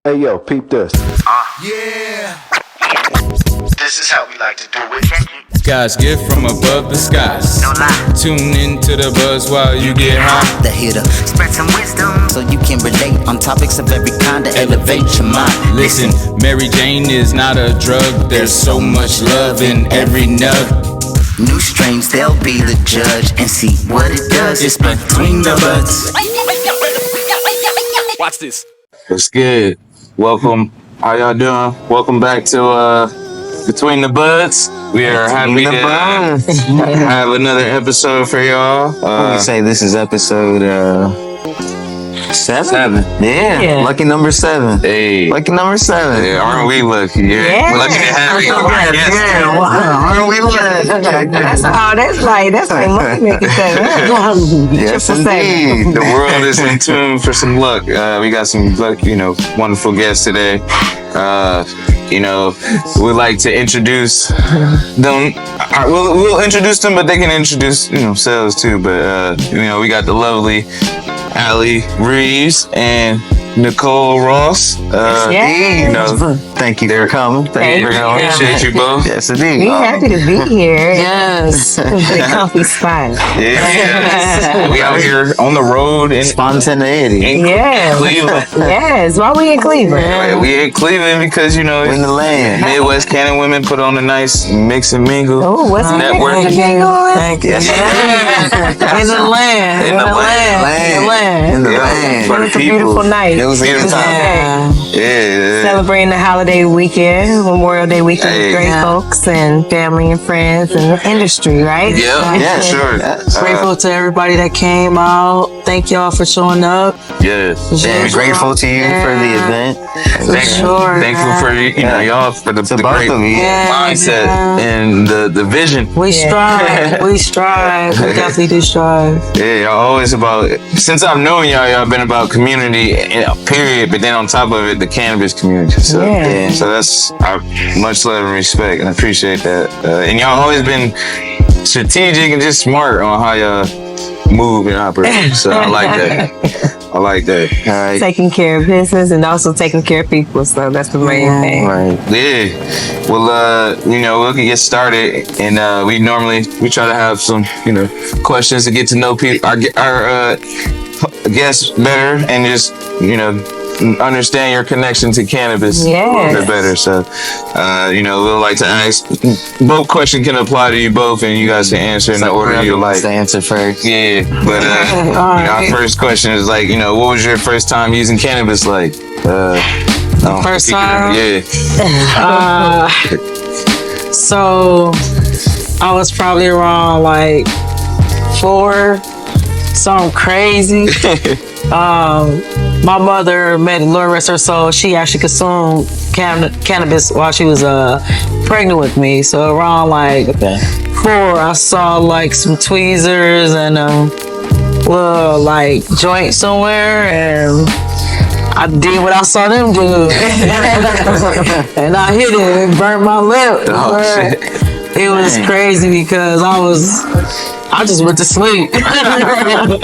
Hey yo, peep this. Yeah. This is how we like to do it. God's gift from above the skies. No lie. Tune into the buzz while you get high. The hitter. Spread some wisdom so you can relate on topics of every kind to elevate your mind. Listen, Mary Jane is not a drug. There's so much love in every nug. New strains, they'll be the judge and see what it does. It's between the buds. Watch this. What's good? Welcome. How y'all doing? Welcome back to Between the Budz. We are happy to have another episode for y'all. We say this is episode 7? Yeah. Lucky number 7. Hey. Lucky number 7. Yeah, aren't we lucky? Yeah. Lucky to have you. Yeah, wow. Aren't we lucky? That's like money making thing. Yes, indeed. The world is in tune for some luck. We got some wonderful guests today. We'd like to introduce them. We'll introduce them, but they can introduce themselves too. But we got the lovely Allie Reeves and Nicole Ross. Thank you for coming. Thank you for coming. Appreciate you both. Yes, indeed. We happy to be here. Yes. The comfy spot. Yeah. We out here on the road in Spontaneity. Yes. Cleveland. Yes. Why we in Cleveland? Right, we in Cleveland because In the land. Midwest Cannon women put on a nice mix and mingle. Oh, what's network. the Thank you. Yes. In the land. In the land. In the land. For the It's a people. beautiful night. It was a good time. Yeah. Celebrating the holiday weekend, Memorial Day weekend Hey. with great folks and family and friends and the industry, right? Yeah, sure. Grateful to everybody that came out. Thank y'all for showing up. Yes. And grateful to you for the event. Thankful for y'all for the both great of you. mindset and the vision. We strive. We strive. We definitely do strive. Yeah, y'all always about, since I've known y'all been about community, period, but then on top of it, the cannabis community. So, Yeah. so that's much love and respect, and I appreciate that. And y'all always been strategic and just smart on how y'all move and operate. So I like that. I like that. All right. Taking care of business and also taking care of people. So that's the main thing. Right. Yeah. Well, we can get started, and we try to have some, questions to get to know people, our guests better, and just, understand your connection to cannabis a little bit better. So, we'll like to ask. Both questions can apply to you both, and you guys can answer in the order you like. The answer first. Yeah, but our first question is like, what was your first time using cannabis like? First time? Yeah. So I was probably around like 4, something crazy. My mother made a little rest her soul. She actually consumed cannabis while she was pregnant with me. So around like 4, I saw like some tweezers and little like joint somewhere, and I did what I saw them do. And I hit it and burnt my lip. Oh, shit. It was crazy because I just went to sleep. Hell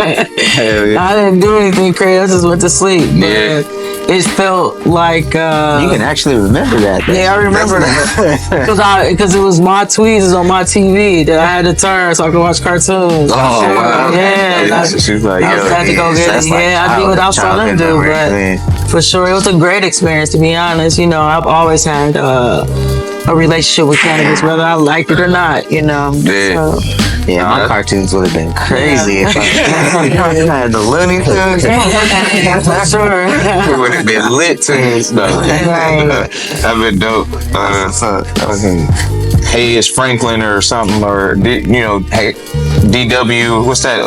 yeah. I didn't do anything crazy. I just went to sleep. But Yeah. it felt like You can actually remember that. Then. yeah, I remember that because it was my tweezers on my TV that I had to turn so I could watch cartoons. Oh, wow. Yeah, She was like, I had to go get it. Yeah, I did what I saw them do, but for sure, it was a great experience. To be honest, I've always had a relationship with cannabis, whether I liked it or not. Yeah. So, Yeah, my cartoons would have been crazy if I had the Looney Tunes. for sure. It would have been lit to us, though. That'd been dope. Hey, it's Franklin or something, or hey, DW. What's that?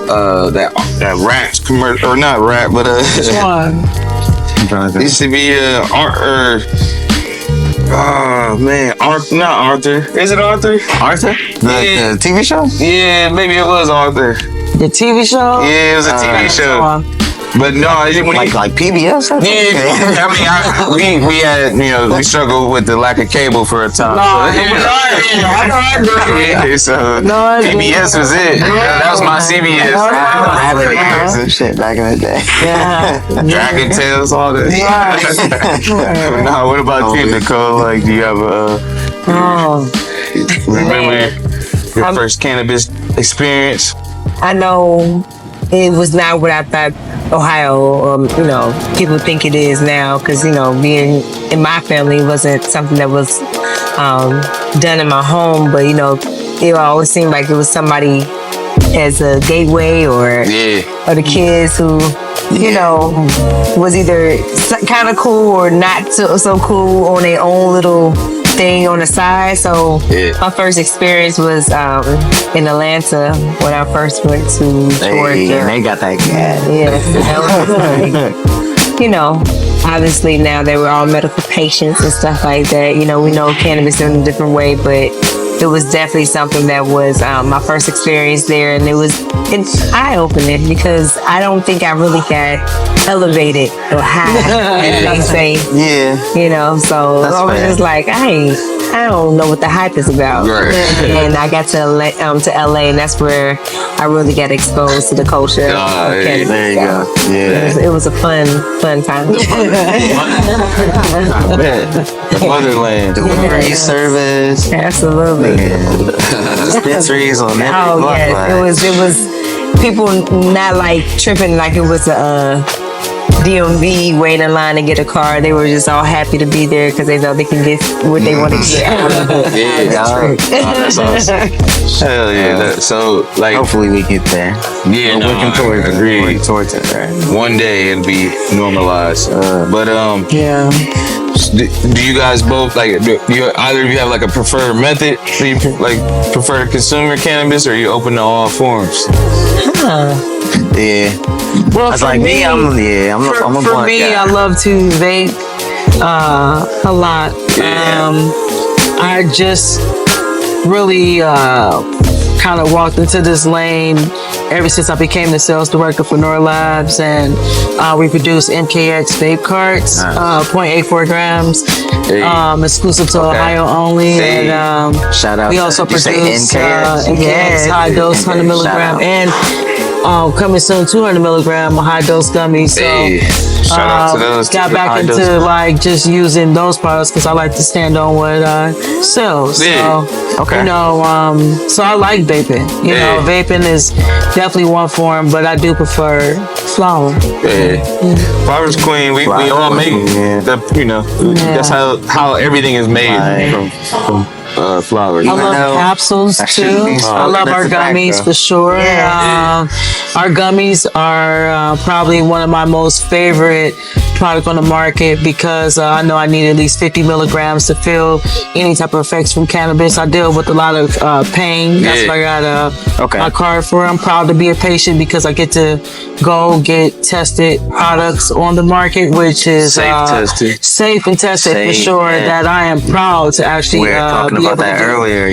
That rap commercial, or not rap, but Which one? it used to be oh man, not Arthur. Is it Arthur? Arthur? The TV show? Yeah, maybe it was Arthur. The TV show? Yeah, it was a TV show. But no, when like PBS. yeah, I mean, we had, we struggled with the lack of cable for a time. So PBS was it. That was my CBS. I had some shit back in the day. Yeah. Dragon Tales, all that. No, what about you, Nicole? Like, do you have remember your first cannabis experience? I know it was not what I thought Ohio, people think it is now, because, being in my family, it wasn't something that was done in my home, but, it always seemed like it was somebody as a gateway or the kids who, was either kind of cool or not so cool on their own little thing on the side. So my first experience was in Atlanta when I first went to Georgia. And they got that gas. Yeah, obviously now they were all medical patients and stuff like that. We know cannabis in a different way, but it was definitely something that was my first experience there, and it's eye-opening because I don't think I really got elevated or high, as they say. Yeah. So I was just like, I don't know what the hype is about. Right. And I got to LA, and that's where I really got exposed to the culture. There you go. Yeah. It was a fun time. The motherland. Delivery service. Absolutely. Dispensaries on that. Oh yes, it was people not like tripping like it was a DMV waiting in line to get a car. They were just all happy to be there because they know they can get what they want to get out of it. That's awesome. Hell yeah. So like, hopefully we get there. Yeah, We're working towards it. Right? One day it'll be normalized. But do you guys both like? Do either of you have like a preferred method? Do you prefer to consume cannabis, or are you open to all forms? Yeah. Well, for me, I'm a for me, guy. I love to vape a lot. I just really kind of walked into this lane ever since I became the sales director for Nora Labs, and we produce MKX vape carts, 0.84 grams, exclusive to Ohio only. And shout out. We also produce NKX high dose 100 milligram and coming soon 200 milligram high dose gummies. So shout out to those. Got back into like just using those products because I like to stand on what I sell. So so I like vaping. Vaping is definitely one form, but I do prefer flower. Flower's queen. We all make that's how everything is made from flowers. I love capsules too. I love our gummies for sure. Our gummies are probably one of my most favorite product on the market because I know I need at least 50 milligrams to feel any type of effects from cannabis. I deal with a lot of pain. That's what I got my card for. I'm proud to be a patient because I get to go get tested products on the market, which is safe and tested for sure. That I am proud to actually we were talking about that earlier.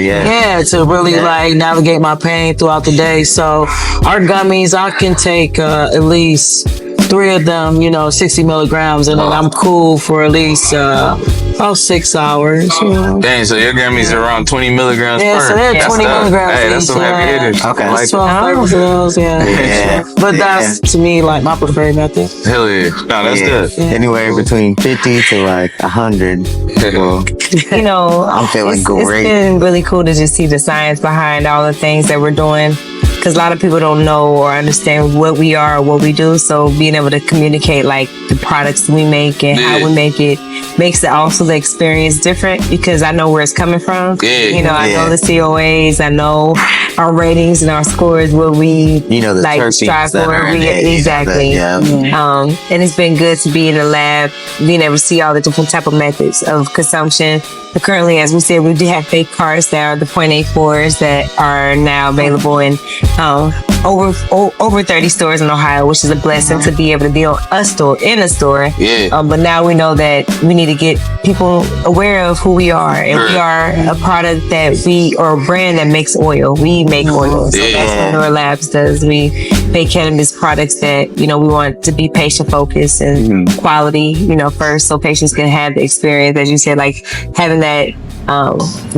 To really like navigate my pain throughout the day. So our gummies, I can take at least 3 of them, 60 milligrams, and then I'm cool for at least about 6 hours. Dang, so your gummies are around 20 milligrams per. So they're 20 milligrams. Hey, that's some heavy hitters. Okay. That's 12 flavors of those, But that's, to me, like my preferred method. Hell yeah. No, that's good. Anywhere between 50 to like 100. I'm feeling great. It's been really cool to just see the science behind all the things that we're doing. Because a lot of people don't know or understand what we are or what we do. So being able to communicate like the products we make and how we make it makes it also the experience different because I know where it's coming from. I know the COAs, I know our ratings and our scores, what we like strive for. Exactly. And it's been good to be in the lab, being able to see all the different type of methods of consumption. But currently, as we said, we do have fake carts that are the 0.84s that are now available in over 30 stores in Ohio, which is a blessing to be able to be in a store. But now we know that we need to get people aware of who we are. And we are a product or a brand that makes oil. We make oil. So that's what Nora Labs does. We make cannabis products that, we want to be patient focused and quality, first, so patients can have the experience, as you said, like having that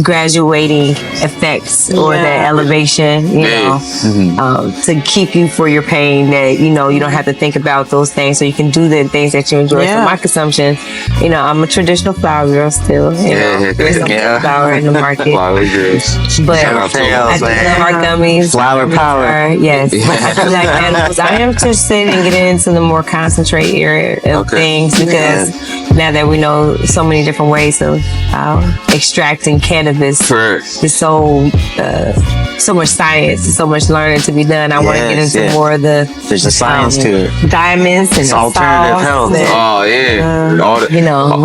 graduating effects or that elevation, to keep you for your pain, that you don't have to think about those things, so you can do the things that you enjoy. For my consumption, I'm a traditional flower girl still. There's some flower in the market, Flower girls. but I do hard gummies, Flower power. yes. Like animals. I am interested in getting into the more concentrate area of things, because now that we know so many different ways of extracting cannabis, there's so much science and so much learning to be done. I want to get into more of the there's a science to it. Diamonds and It's alternative health. Oh yeah, all the,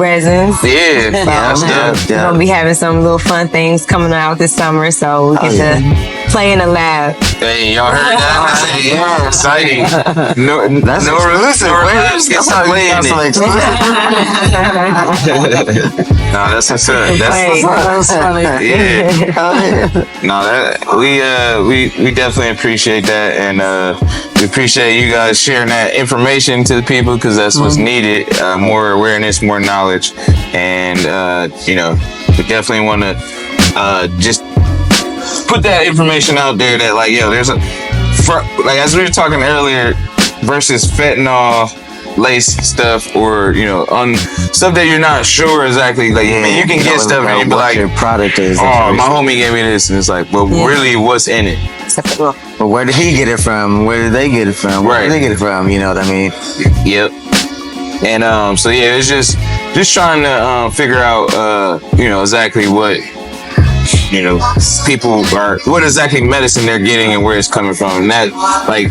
resins. that's stuff. We're gonna be having some little fun things coming out this summer, so we get to play in the lab. Hey, y'all heard that? Exciting. No, That's exclusive. Labs gets to play in it. No, that's what's up. That's funny. No, we definitely appreciate that, and we appreciate you guys sharing that information to the people, because that's what's needed. More awareness, more knowledge, and we definitely want to just put that information out there that there's as we were talking earlier, versus fentanyl lace stuff, or stuff that you're not sure exactly. You can get stuff and you be like, your product is. Oh, my homie gave me this, and it's like, well, really, what's in it? But where did he get it from? Where did they get it from? Where did they get it from? You know what I mean? Yep. And so it's just trying to figure out exactly what people are, what exactly medicine they're getting and where it's coming from, and that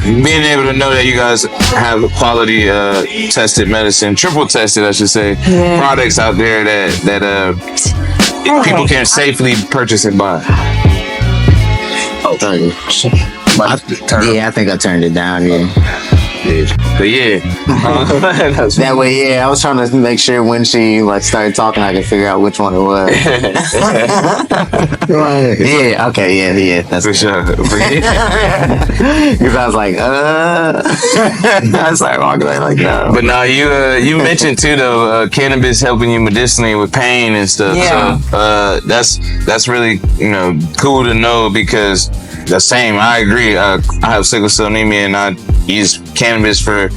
being able to know that you guys have quality tested medicine, triple tested I should say, products out there that people can safely purchase and buy. I think I turned it down. But that way, I was trying to make sure when she started talking, I could figure out which one it was. That's for sure. Because I was like, I started walking like no. But now you mentioned too though, cannabis helping you medicinally with pain and stuff. Yeah. So that's really cool to know, because the same, I agree. I have sickle cell anemia, and I use cannabis for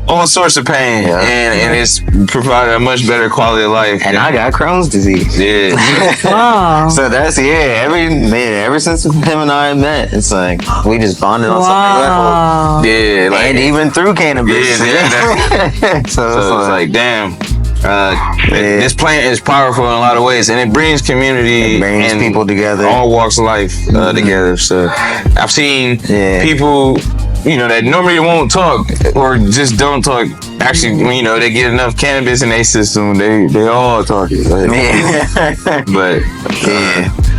all sorts of pain, and it's provided a much better quality of life. And I got Crohn's disease. Yeah. Wow. So that's ever since him and I met, it's like we just bonded on something level. Yeah, and even through cannabis. So it's like, damn. This plant is powerful in a lot of ways, and it brings community, and people together, all walks of life together. So I've seen people, that normally won't talk or just don't talk. Actually, they get enough cannabis in their system, they all talk. But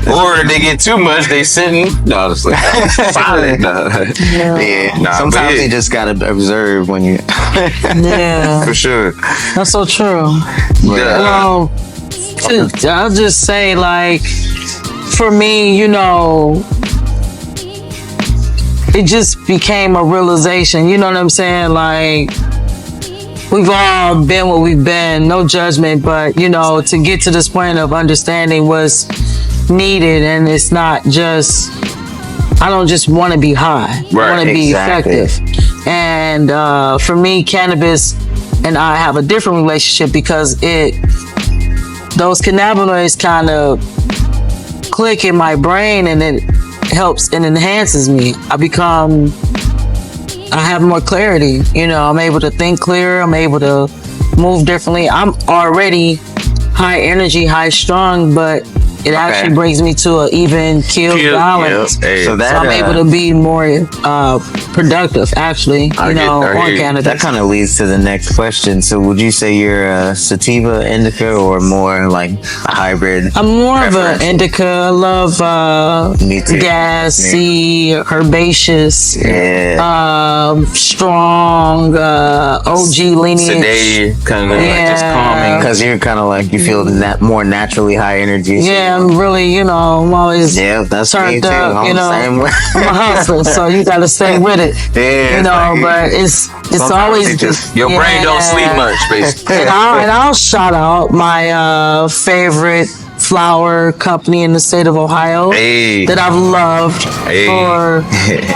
or they get too much, they sitting. No, it's like silent. Sometimes you just gotta observe when you. For sure. That's so true. Well, I'll just say, for me, it just became a realization. You know what I'm saying? We've all been what we've been, no judgment, but to get to this point of understanding what's needed, and it's not just, I don't just want to be high. I want to be effective. And for me, cannabis and I have a different relationship, because those cannabinoids kind of click in my brain, and it helps and enhances me. I have more clarity. I'm able to think clearer. I'm able to move differently. I'm already high energy, high strung, but it actually brings me to an even keel balance. Hey. So that So I'm able to be more productive, actually, on cannabis. That kind of leads to the next question. So would you say you're a sativa, indica, or more like a hybrid? I'm more of an indica. I love Me too. gassy, herbaceous, strong, OG lineage. Sedated, kind of like just calming. Because you're kind of like, you feel that more naturally high energy. So Yeah, I'm really, I'm always that's me turned too. up, I'm the same way. I'm a hustler, so you gotta stay with it. Yeah, But it's always Your brain don't sleep much, basically. And I'll shout out my favorite flower company in the state of Ohio that I've loved for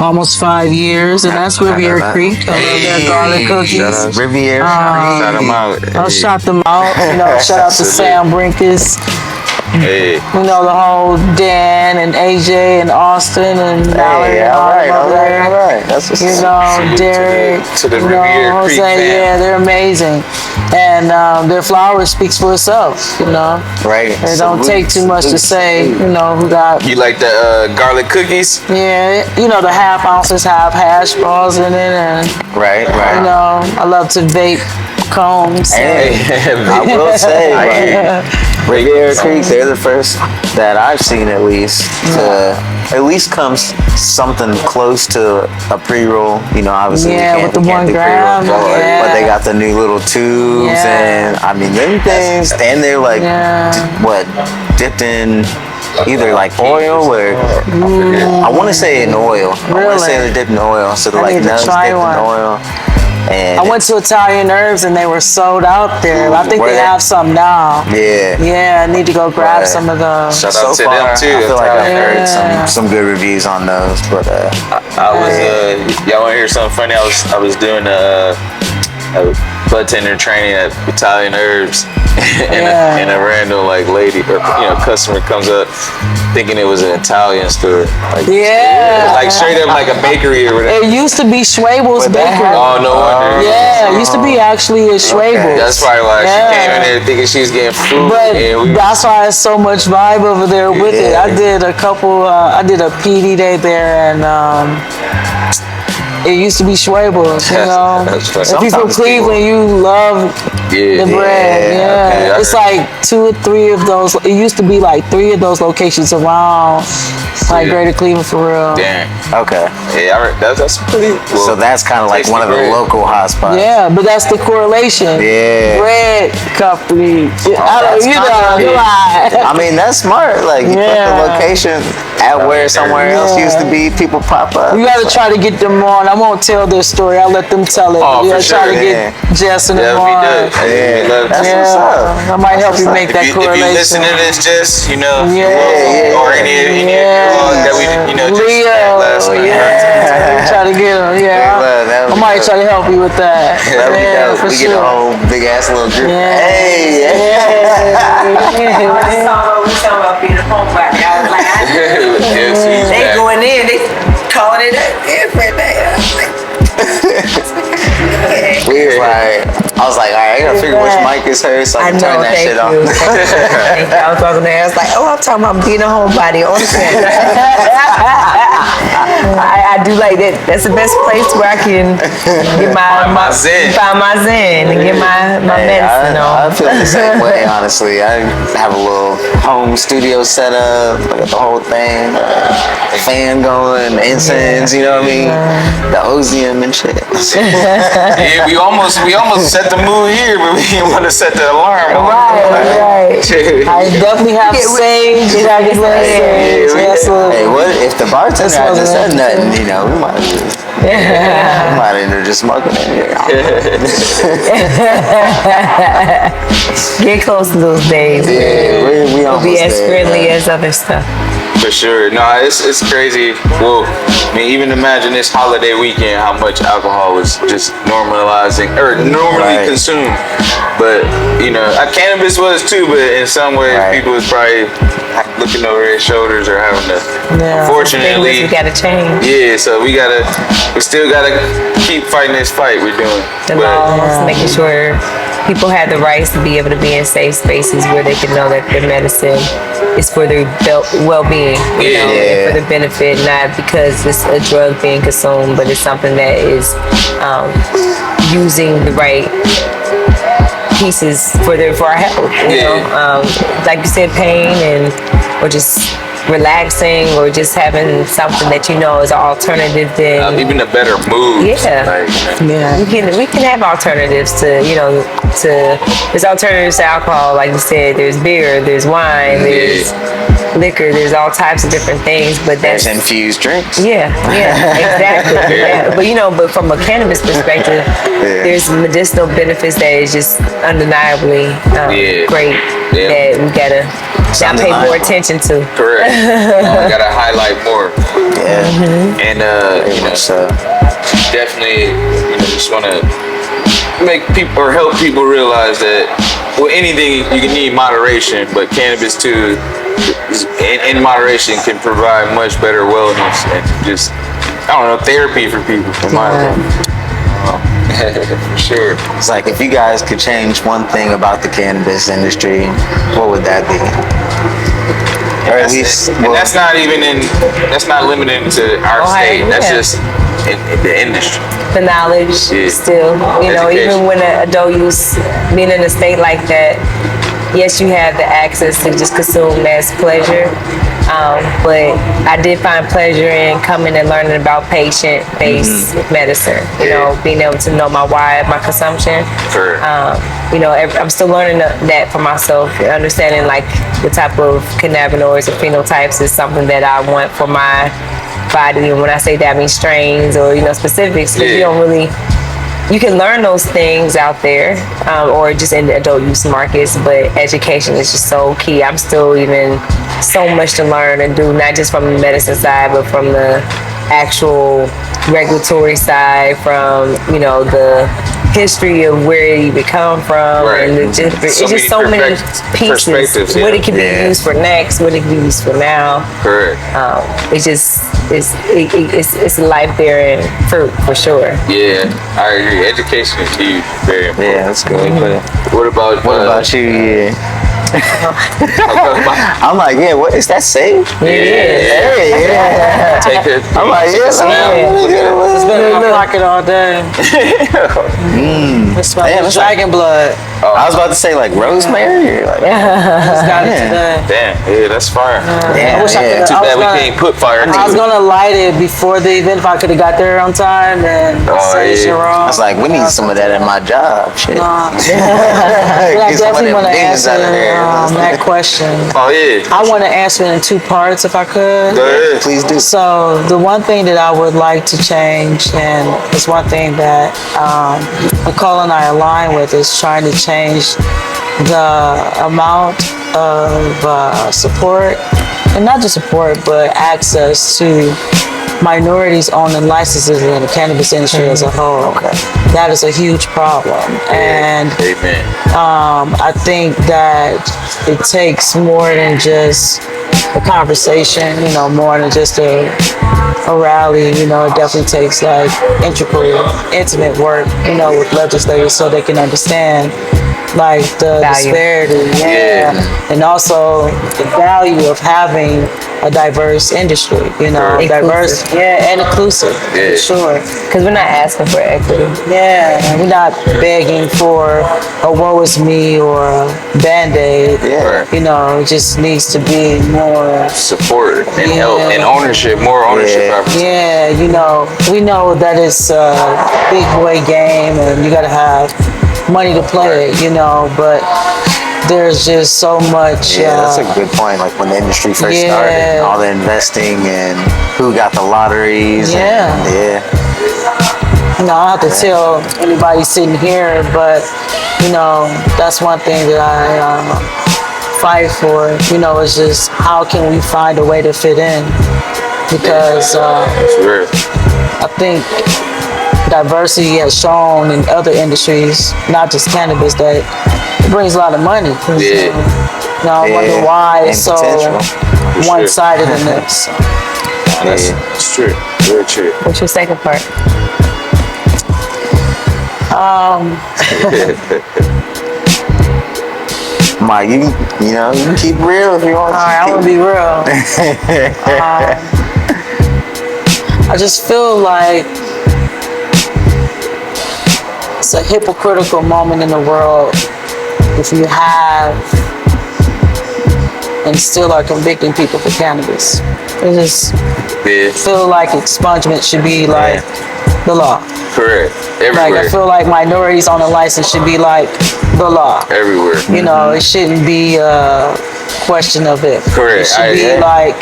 almost 5 years, and that's Riviera Creek. I love their garlic cookies. Riviera. Shout them out. I'll shout them out. Shout out to Sam Brinkus. Hey. The whole Dan and AJ and Austin and Mallory and all All right. That's what's Derek, to the Riviera Jose, Creek fam. they're amazing, and their flower speaks for itself. right. It don't take too much to say. Who got You like the garlic cookies? the half ounces have hash balls in it, and Right. I love to vape combs. I will say, Riviera Creek, they're the first that I've seen at least to at least comes something close to a pre-roll. Obviously with the we can't 1 do gram. pre-rolls, but they got the new little tubes, and I mean them things, and they're like dipped in either like oil or I want to say in oil. I want to say they're dipped in oil, so they're like nuts dipped in oil. And I went to Italian Herbs and they were sold out there. I think they have some now. Yeah, I need to go grab some of those. Shout out so to far, them too. I feel like I've heard some good reviews on those, but I was y'all want to hear something funny? I was doing a bartender training at Italian Herbs, and a random lady or customer comes up thinking it was an Italian store. Like straight up like a bakery or whatever. It used to be Schwabel's Bakery. Oh, no wonder. Yeah, it used to be actually a Schwabel's. That's probably why she came in there thinking she was getting food. But that's why there's so much vibe over there with it. I did a couple, I did a PD day there, and it used to be Schwabel's, If you from Cleveland, you love the bread. It's like 2 or 3 of those. It used to be like 3 of those locations around Greater Cleveland for real. Damn. okay. Yeah, that's pretty cool. So that's kind of like one of the bread. local hotspots. Yeah, but that's the correlation. Yeah. Bread company. I mean, that's smart. Like, you put the location at where somewhere else used to be, people pop up. You gotta try to get them on. I won't tell their story. I'll let them tell it. Oh, You gotta for try sure, to get Jess and them That'd be on. good. That's what's up. I might help you make that If you listen correlation. to this, just Yeah. or any of that we just Leo, last night. try to get them. I might try to help you with that. That'd be dope. for We get a sure. whole big ass little group. Yeah. We talking about being a home back. I was like, they going in, they calling it every day. I was like, all right, I gotta figure which mic is hers so I can turn that shit off. Thank you. I was talking to her. I was like, I'm talking about being a homebody on the camera. I do like that. That's the best place where I can get Find my zen. find my zen and get my medicine I on. feel the same way, honestly. I have a little home studio set up, I got the whole thing, fan going, incense, you know what I mean? The Ozium and shit. Yeah, we almost set the mood here, but we didn't want to set the alarm. Right. I definitely have sage. Hey, what if the bartender had just said nothing? We might end up just smoking in here. Get close to those days. Yeah, we It'll almost be as there, friendly man. as other stuff. For sure. No, it's crazy. Well, I mean, even imagine this holiday weekend, how much alcohol was just normalizing or normally consumed. But cannabis was too. But in some ways, people was probably looking over their shoulders or having to. Unfortunately, we gotta change. Yeah, so we still gotta keep fighting this fight we're doing. The laws, making sure people have the rights to be able to be in safe spaces where they can know that their medicine is for their well-being, you know, and for their benefit, not because it's a drug being consumed, but it's something that is using the right pieces for our health, you know, like you said, pain or just relaxing or just having something that you know is an alternative than even a better mood. We can have alternatives to, you know, there's alternatives to alcohol, like you said, there's beer, there's wine, there's liquor, there's all types of different things, but there's infused drinks. Exactly. But you know, but from a cannabis perspective, there's medicinal benefits that is just undeniably great that we gotta pay more attention to. Correct. We gotta highlight more. And you know, definitely, you know, just wanna make people or help people realize that anything you can need moderation, but cannabis too, in moderation, can provide much better wellness and just therapy for people. For sure. It's like if you guys could change one thing about the cannabis industry, what would that be? Or at least, and that's not limited to our state. That's just in the industry. The knowledge, still, you know, even when adult use, being in a state like that, yes, you have the access to just consume as pleasure. But I did find pleasure in coming and learning about patient-based medicine. You know, being able to know my why of my consumption. You know, I'm still learning that for myself. Understanding like the type of cannabinoids or phenotypes is something that I want for my body. And when I say that, I mean strains or, you know, specifics. Because you don't really. You can learn those things out there, or just in the adult use markets, but education is just so key. I'm still even so much to learn and do, not just from the medicine side, but from the actual regulatory side, from, you know, the history of where you come from, and it's just so many pieces. What it can be used for next, what it can be used for now. Correct. It's life there, and for sure. Yeah, I agree. Education is huge, very important. Yeah, that's good. What about you? Yeah. I'm like, what is that safe? Take it. I'm like, it's been in my pocket all day. It smells like dragon blood. I was about to say like rosemary. Or like, just got it today. Damn, that's fire. I wish I could. Too bad we can't put fire. I was gonna light it before the event if I could have got there on time. And I was like, we need some of that at my job. Shit. But I definitely want to answer that question. I want to answer it in two parts if I could. Go ahead. Please do. So the one thing that I would like to change, and it's one thing that Nicole and I align with, is trying to change the amount of support, and not just support, but access to minorities owning licenses in the cannabis industry as a whole. That is a huge problem. And I think that it takes more than just a conversation, you know, more than just a rally. You know, it definitely takes like intimate work, you know, with legislators so they can understand like the disparity, and also the value of having a diverse industry, you know, diverse, and inclusive, for sure. Because we're not asking for equity. We're not begging for a woe is me or a Band-Aid. You know, it just needs to be more support and help and ownership, more ownership. You know, we know that it's a big boy game and you got to have money to play it, you know, but there's just so much. That's a good point. Like when the industry first started, all the investing and who got the lotteries. You know, I don't have to tell anybody sitting here, but you know, that's one thing that I fight for. You know, is just how can we find a way to fit in? Because I think diversity has shown in other industries, not just cannabis, that it brings a lot of money. You know, I wonder why it's so one-sided in this. That's true. Very true. What's your second part? I'm like, you know, you can keep real if you want. All right, I'm gonna be real. I just feel like it's a hypocritical moment in the world if you have and still are convicting people for cannabis. I just feel like expungement should be like the law. Correct. Everywhere. Like I feel like minorities on a license should be like the law. Everywhere. You know, it shouldn't be a question of it. Correct. It should be like,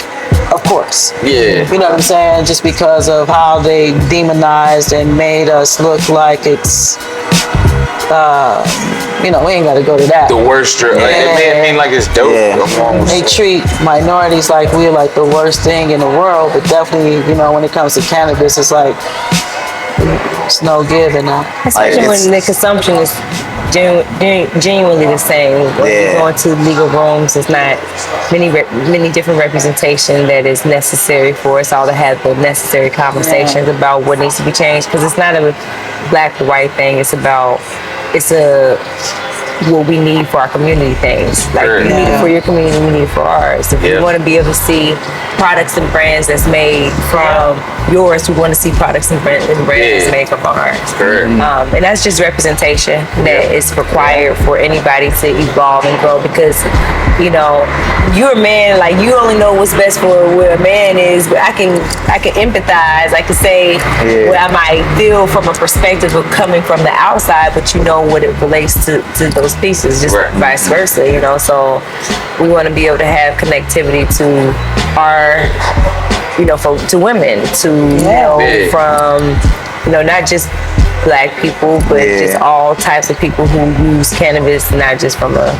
of course. Yeah. You know what I'm saying? Just because of how they demonized and made us look like it's, you know, we ain't got to go to that. The worst. Like, it mean like it's dope. Yeah. They treat minorities like we're like the worst thing in the world, but definitely, you know, when it comes to cannabis, it's like, it's no give in that. Especially when the consumption is genuinely the same. When you go into legal rooms, it's not many different representation that is necessary for us all to have the necessary conversations about what needs to be changed. Because it's not a black or white thing. It's what we need for our community things. Like you need it for your community, we need it for ours. If we want to be able to see products and brands that's made from yours, we want to see products and brands that's made from ours. And that's just representation that is required for anybody to evolve and grow, because you know, you're a man, like you only know what's best for where a man is, but I can empathize, I can say what I might feel from a perspective of coming from the outside, but you know what it relates to those pieces, just vice versa, you know. So we want to be able to have connectivity to our, you know, to women, to you know, from, you know, not just black people, but just all types of people who use cannabis, not just from a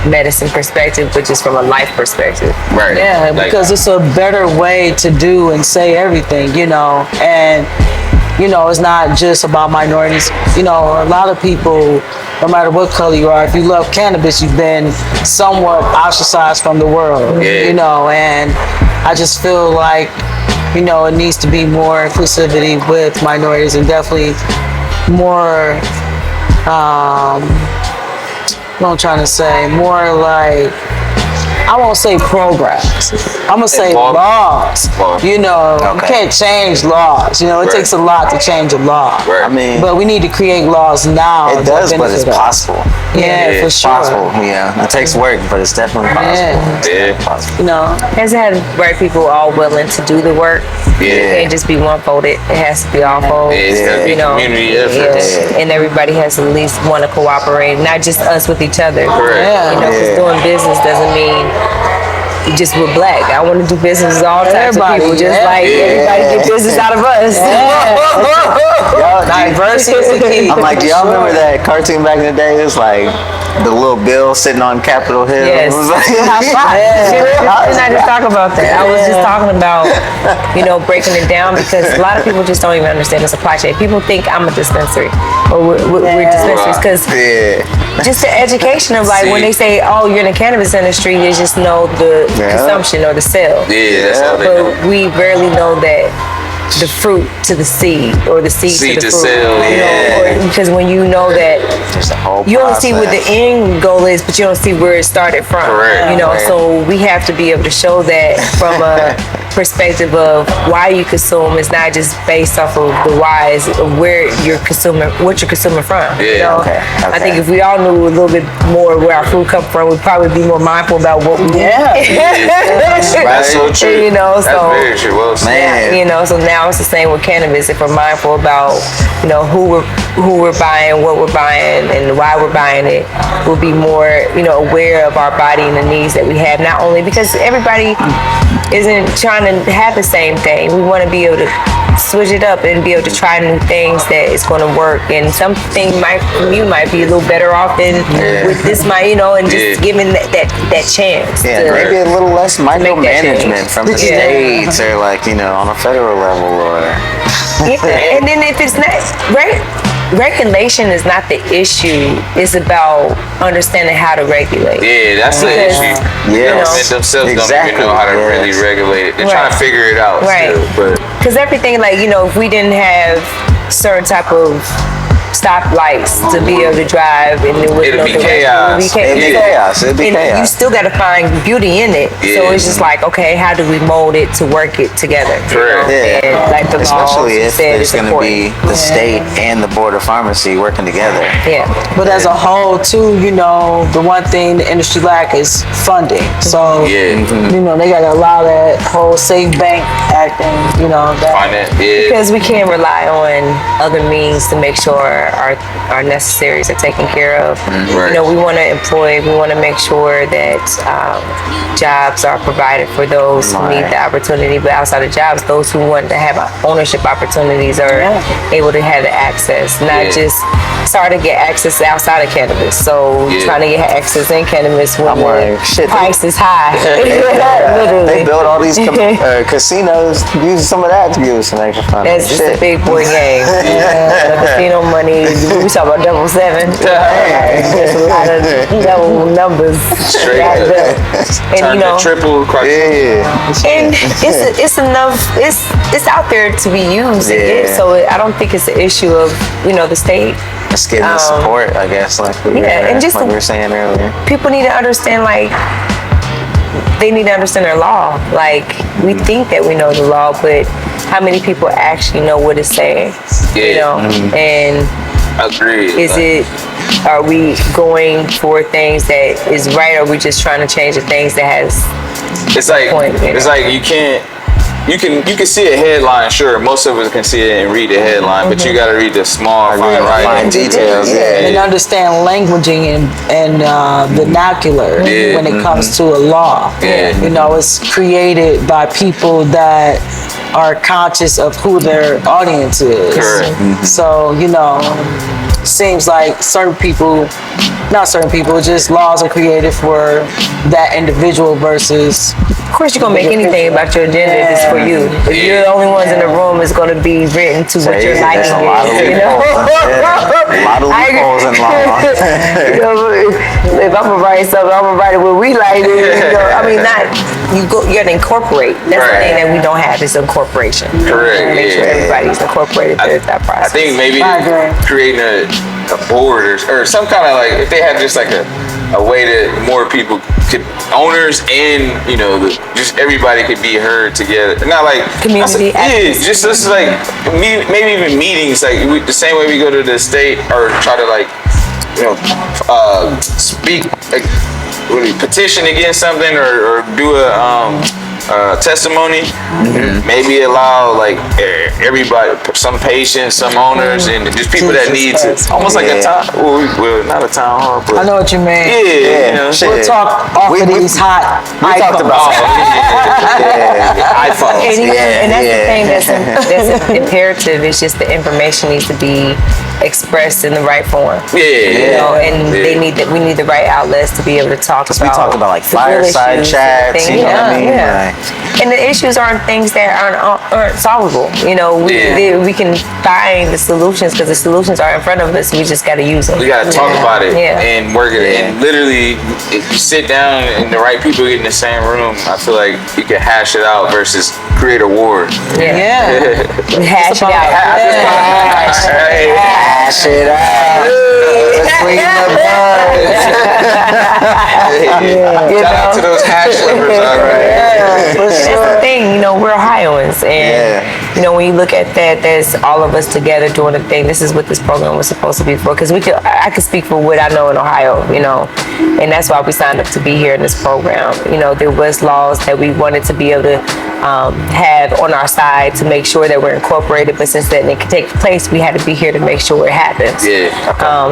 medicine perspective, but just from a life perspective. Right. Yeah, because it's a better way to do and say everything, you know. And you know, it's not just about minorities. You know, a lot of people, no matter what color you are, if you love cannabis, you've been somewhat ostracized from the world, you know. And I just feel like, you know, it needs to be more inclusivity with minorities, and definitely more, what I'm trying to say, more like, I won't say programs. I'm gonna say laws. You know, you can't change laws. You know, it takes a lot to change a law. I mean, but we need to create laws now. It does, but it's possible. Yeah, for sure. Possible. Yeah, it takes work, but it's definitely possible. Yeah. You know, has had white people all willing to do the work. It can't just be one folded. It has to be all folded. You know, community effort. And everybody has to at least want to cooperate, not just us with each other. Yeah. You know, because doing business doesn't mean just we're black. I want to do business with all types of people, just like everybody get business out of us. Diversity is the key. I'm like, do y'all remember that cartoon back in the day? It was like the little Bill sitting on Capitol Hill. Yes. It was like, Didn't I just talk about that? I was just talking about, you know, breaking it down, because a lot of people just don't even understand the supply chain. People think I'm a dispensary, or we're dispensaries, because just the education of like when they say, oh, you're in the cannabis industry, they just know the consumption or the sale. That's how they know. But we rarely know that the fruit to the seed, or the seed to the fruit. Sell, you know, because when you know that, there's a whole you only see what the end goal is, but you don't see where it started from. You know, so we have to be able to show that from a perspective of why you consume. It's not just based off of the whys of where you're consuming, what you're consuming from. You know? I think if we all knew a little bit more where our food comes from, we'd probably be more mindful about what we eat. That's so true. You know, that's so very true. Well, man, you know, so now it's the same with cannabis. If we're mindful about, you know, who we're buying, what we're buying, and why we're buying it, we'll be more, you know, aware of our body and the needs that we have. Not only because everybody isn't trying to have the same thing. We want to be able to switch it up and be able to try new things that is going to work. And something you might be a little better off than with this, you know, and just giving that chance. Yeah, maybe a little less micromanagement from the states, or like, you know, on a federal level, or. And then if it's not regulation is not the issue. It's about understanding how to regulate. Yeah, that's the issue. Yeah, government themselves don't even know how to really regulate it. They're trying to figure it out still. But because everything, like, you know, if we didn't have certain type of stoplights to be able to drive, and there was It'll no be direction. chaos. It'd be chaos. It'd be And chaos. you still got to find beauty in it. Yeah. So it's just like, okay, how do we mold it to work it together? You Correct. know? Yeah. And like the Especially laws if said, there's it's going to be important. the state and the board of pharmacy working together. Yeah. But as a whole, too, you know, the one thing the industry lack is funding. So, Yeah. you know, they got to allow that whole Safe Bank acting, you know, that. Finance. Yeah. Because we can't rely on other means to make sure our necessaries are taken care of. Right. You know, we want to employ, we want to make sure that jobs are provided for those who need the opportunity, but outside of jobs, those who want to have ownership opportunities are able to have the access, not just start to get access outside of cannabis. So trying to get access in cannabis when I'm the like, shit, price is high. Literally. They built all these casinos, use some of that to give us some extra funding. That's just a big boy game. The casino money, we talk about double seven. There's a lot of double numbers. Straight Added up. up. And Turn you know, to triple. and it's enough. It's out there to be used. Yeah. So I don't think it's an issue of the state. Just getting the support, I guess, like we were saying earlier. People need to understand, like, they need to understand their law. Like, we think that we know the law, but how many people actually know what it's saying? You know, and Agreed. are we going for things that is right, or are we just trying to change the things that has It's like point, you it's know? like you can't. You can see a headline, sure. Most of us can see it and read the headline, but you got to read the small fine Fine writing. details, And understand languaging and vernacular when it comes to a law. Yeah. You know, it's created by people that are conscious of who their audience is. Correct. So, you know, seems like not certain people, just laws are created for that individual versus. Of course, you're gonna make anything about your agenda if it's for you. If you're the only ones in the room, it's gonna be written to what you're liking. There's a lot of A lot of loopholes in law. If I'm gonna write something, I'm gonna write it what we like. I mean, you gotta incorporate. That's the thing that we don't have is incorporation. Correct. Make sure everybody's incorporated through that process. I think maybe creating a board or some kind of, like, if they had just like a way that more people could, owners and just everybody could be heard together. Not like Community activists. just this is like maybe even meetings, like the same way we go to the state or try to speak, like really petition against something or do a testimony. Maybe allow like everybody, some patients, some owners, and just people that need to, almost like a town. Well, not a town hall, but I know what you mean. We'll talk off of these hot. We talked about iPhones. And that's the thing that's imperative. It's just the information needs to be expressed in the right form. And we need the right outlets to be able to talk about. We talk about like fireside chats, you know what I mean? And the issues aren't things that aren't solvable. We can find the solutions because the solutions are in front of us. We just got to use them. We got to talk about it and work it. And literally, if you sit down and the right people get in the same room, I feel like you can hash it out versus create a war. Hash it out. Hash it out. Between the buds. Shout out to those hash lovers, all right. That's the thing, we're Ohioans, and when you look at that, there's all of us together doing a thing. This is what this program was supposed to be for, because I could speak for what I know in Ohio, and that's why we signed up to be here in this program. There was laws that we wanted to be able to have on our side to make sure that we're incorporated, but since that it can take place, we had to be here to make sure it happens.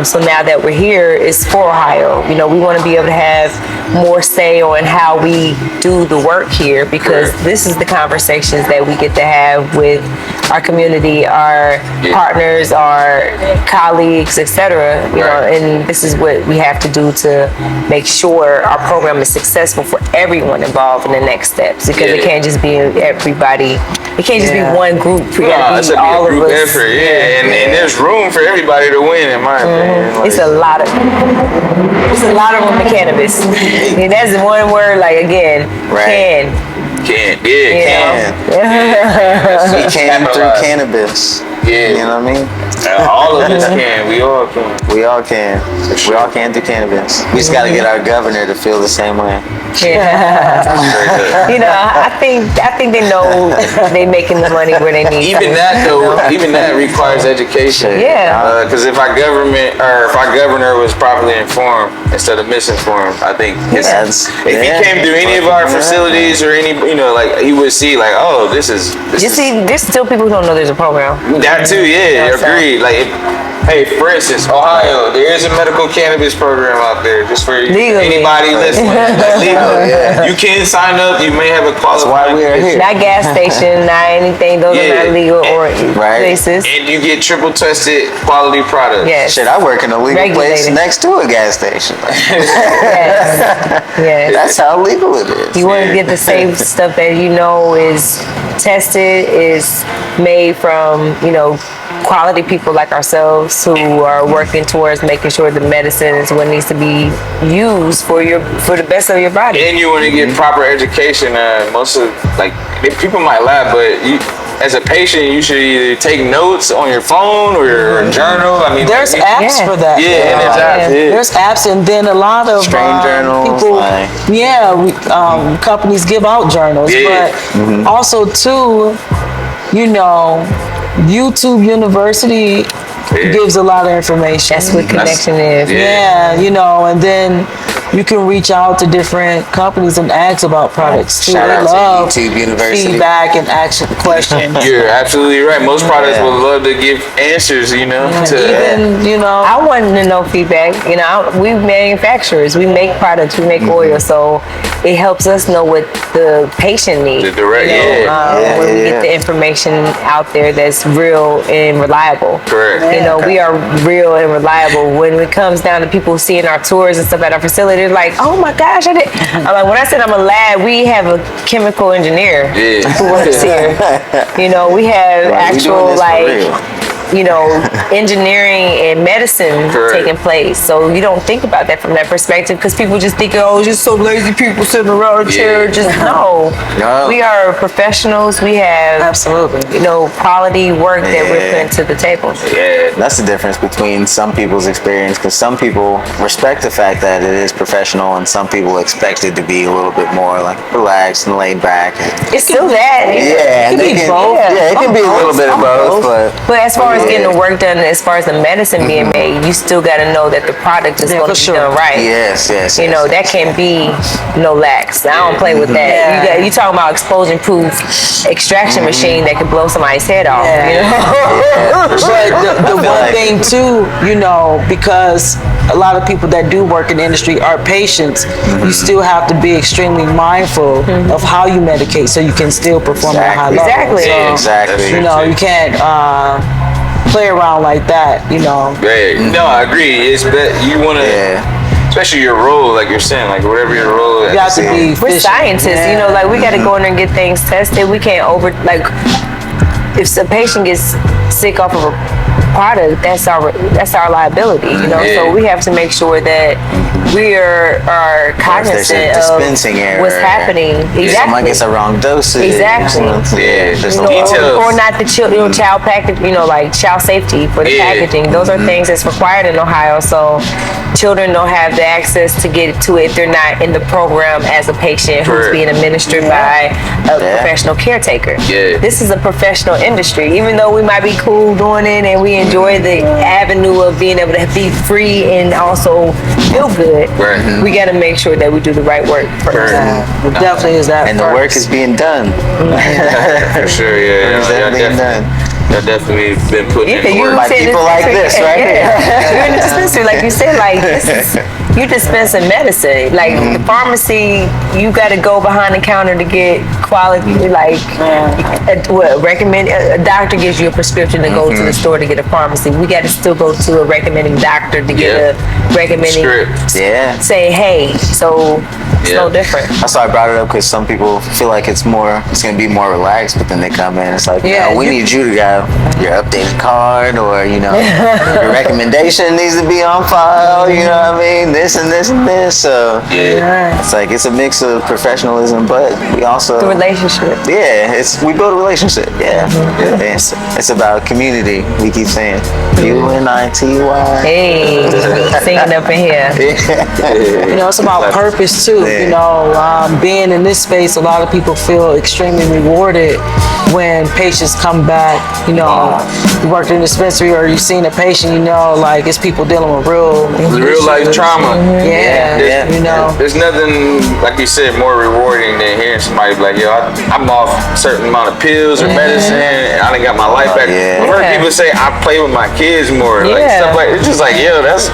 So now that we're here, it's for Ohio. We want to be able to have more say on how we do the work here, because this is the conversations that we get to have with our community, our partners, our colleagues, etc. And this is what we have to do to make sure our program is successful for everyone involved in the next steps, because it can't just be everybody. It can't just be one group. We gotta be all of us. Effort, and there's room for everybody to win, in my opinion. It's a lot of room in cannabis. And that's the one word, like, again, Can. We can through cannabis. You know what I mean? All of us can. We all can. We all can. We all can do cannabis. We just got to get our governor to feel the same way. Yeah. You know, I think they know they making the money where they need. Even that though, even that requires education. Yeah. Because if our governor was properly informed instead of misinformed, I think if he came through any of our facilities or any, like he would see like, oh, this is. See, there's still people who don't know there's a program. That too, yeah, agreed. Like, hey, for instance, Ohio, there is a medical cannabis program out there just for anybody listening. That's legal. Yeah. You can sign up. You may have a qualified. That's why we are here. Not gas station, not anything. Those are not legal or places. And you get triple tested quality products. Yes. Shit, I work in a legal place next to a gas station. Yes. That's how legal it is. You want to get the safe stuff that you know is tested, is made from, quality people like ourselves who are working towards making sure the medicine is what needs to be used for the best of your body. And you want to get proper education. Most of people might laugh, but as a patient, you should either take notes on your phone or your journal. I mean, there's apps for that. There's apps, and then a lot of strain journals. People, companies give out journals, but also too, YouTube University gives a lot of information. That's what Connection is. Yeah, and then you can reach out to different companies and ask about products too. Shout they out love to YouTube University. feedback and action questions. You're absolutely right. Most products would love to give answers, I want to know feedback. We manufacturers, we make products, we make oil, so it helps us know what the patient needs. The direct, when we get the information out there that's real and reliable. Correct. We are real and reliable. When it comes down to people seeing our tours and stuff at our facility, they're like, oh my gosh, I did. I'm like, when I said I'm a lab, we have a chemical engineer who works here. We have actual engineering and medicine taking place. So you don't think about that from that perspective because people just think, oh, just so lazy people sitting around a chair. Just no. We are professionals. We have quality work that we're putting to the table. Yeah, that's the difference between some people's experience because some people respect the fact that it is professional and some people expect it to be a little bit more like relaxed and laid back. It's still that. Yeah, it can be both. Yeah, it can be a little bit of both. But as far as getting the work done, as far as the medicine being made, you still got to know that the product is going to be done right. Yes. That can be no lax. I don't play with that. You talking about explosion-proof extraction machine that can blow somebody's head off. But the one thing too, because a lot of people that do work in the industry are patients, you still have to be extremely mindful of how you medicate so you can still perform at a high level. Exactly. You can't play around like that, No, I agree. You want to. Especially your role, like you're saying, like whatever your role is. You have to be We're scientists, we got to go in there and get things tested. We can't if a patient gets sick off of a product, that's our liability, So we have to make sure that we are cognizant of what's happening. Exactly. Someone gets a wrong dosage. Exactly. Or not the child package, child safety for the packaging. Those are things that's required in Ohio. So children don't have the access to get to it if they're not in the program as a patient who's being administered by a professional caretaker. This is a professional industry. Even though we might be cool doing it and we enjoy the avenue of being able to be free and also feel good, we got to make sure that we do the right work first. It definitely is that. And the work is being done. For sure, It's being done. I've definitely been putting in work. By people like this, right? You're in the dispensary, like you said, you're dispensing medicine. Like the pharmacy, you got to go behind the counter to get quality. A doctor gives you a prescription to go to the store to get a pharmacy. We got to still go to a recommending doctor to get a recommending script. Say, hey, so It's no different. That's why I brought it up, because some people feel like it's gonna be more relaxed, but then they come in, it's like, Yeah, no, we need you to have your updated card, or your recommendation needs to be on file. You know what I mean? This and this and this. So it's like it's a mix of professionalism, but we also The relationship. Yeah, we build a relationship. Yeah, it's about community. We keep saying UNITY. Hey, singing up in here. It's about purpose too. Being in this space, a lot of people feel extremely rewarded when patients come back. You worked in a dispensary or you've seen a patient, like it's people dealing with real life trauma. There's nothing, like you said, more rewarding than hearing somebody be like, yo, I'm off a certain amount of pills or medicine, and I done got my life back. I've heard people say I play with my kids more, like stuff like it's just like, yo, that's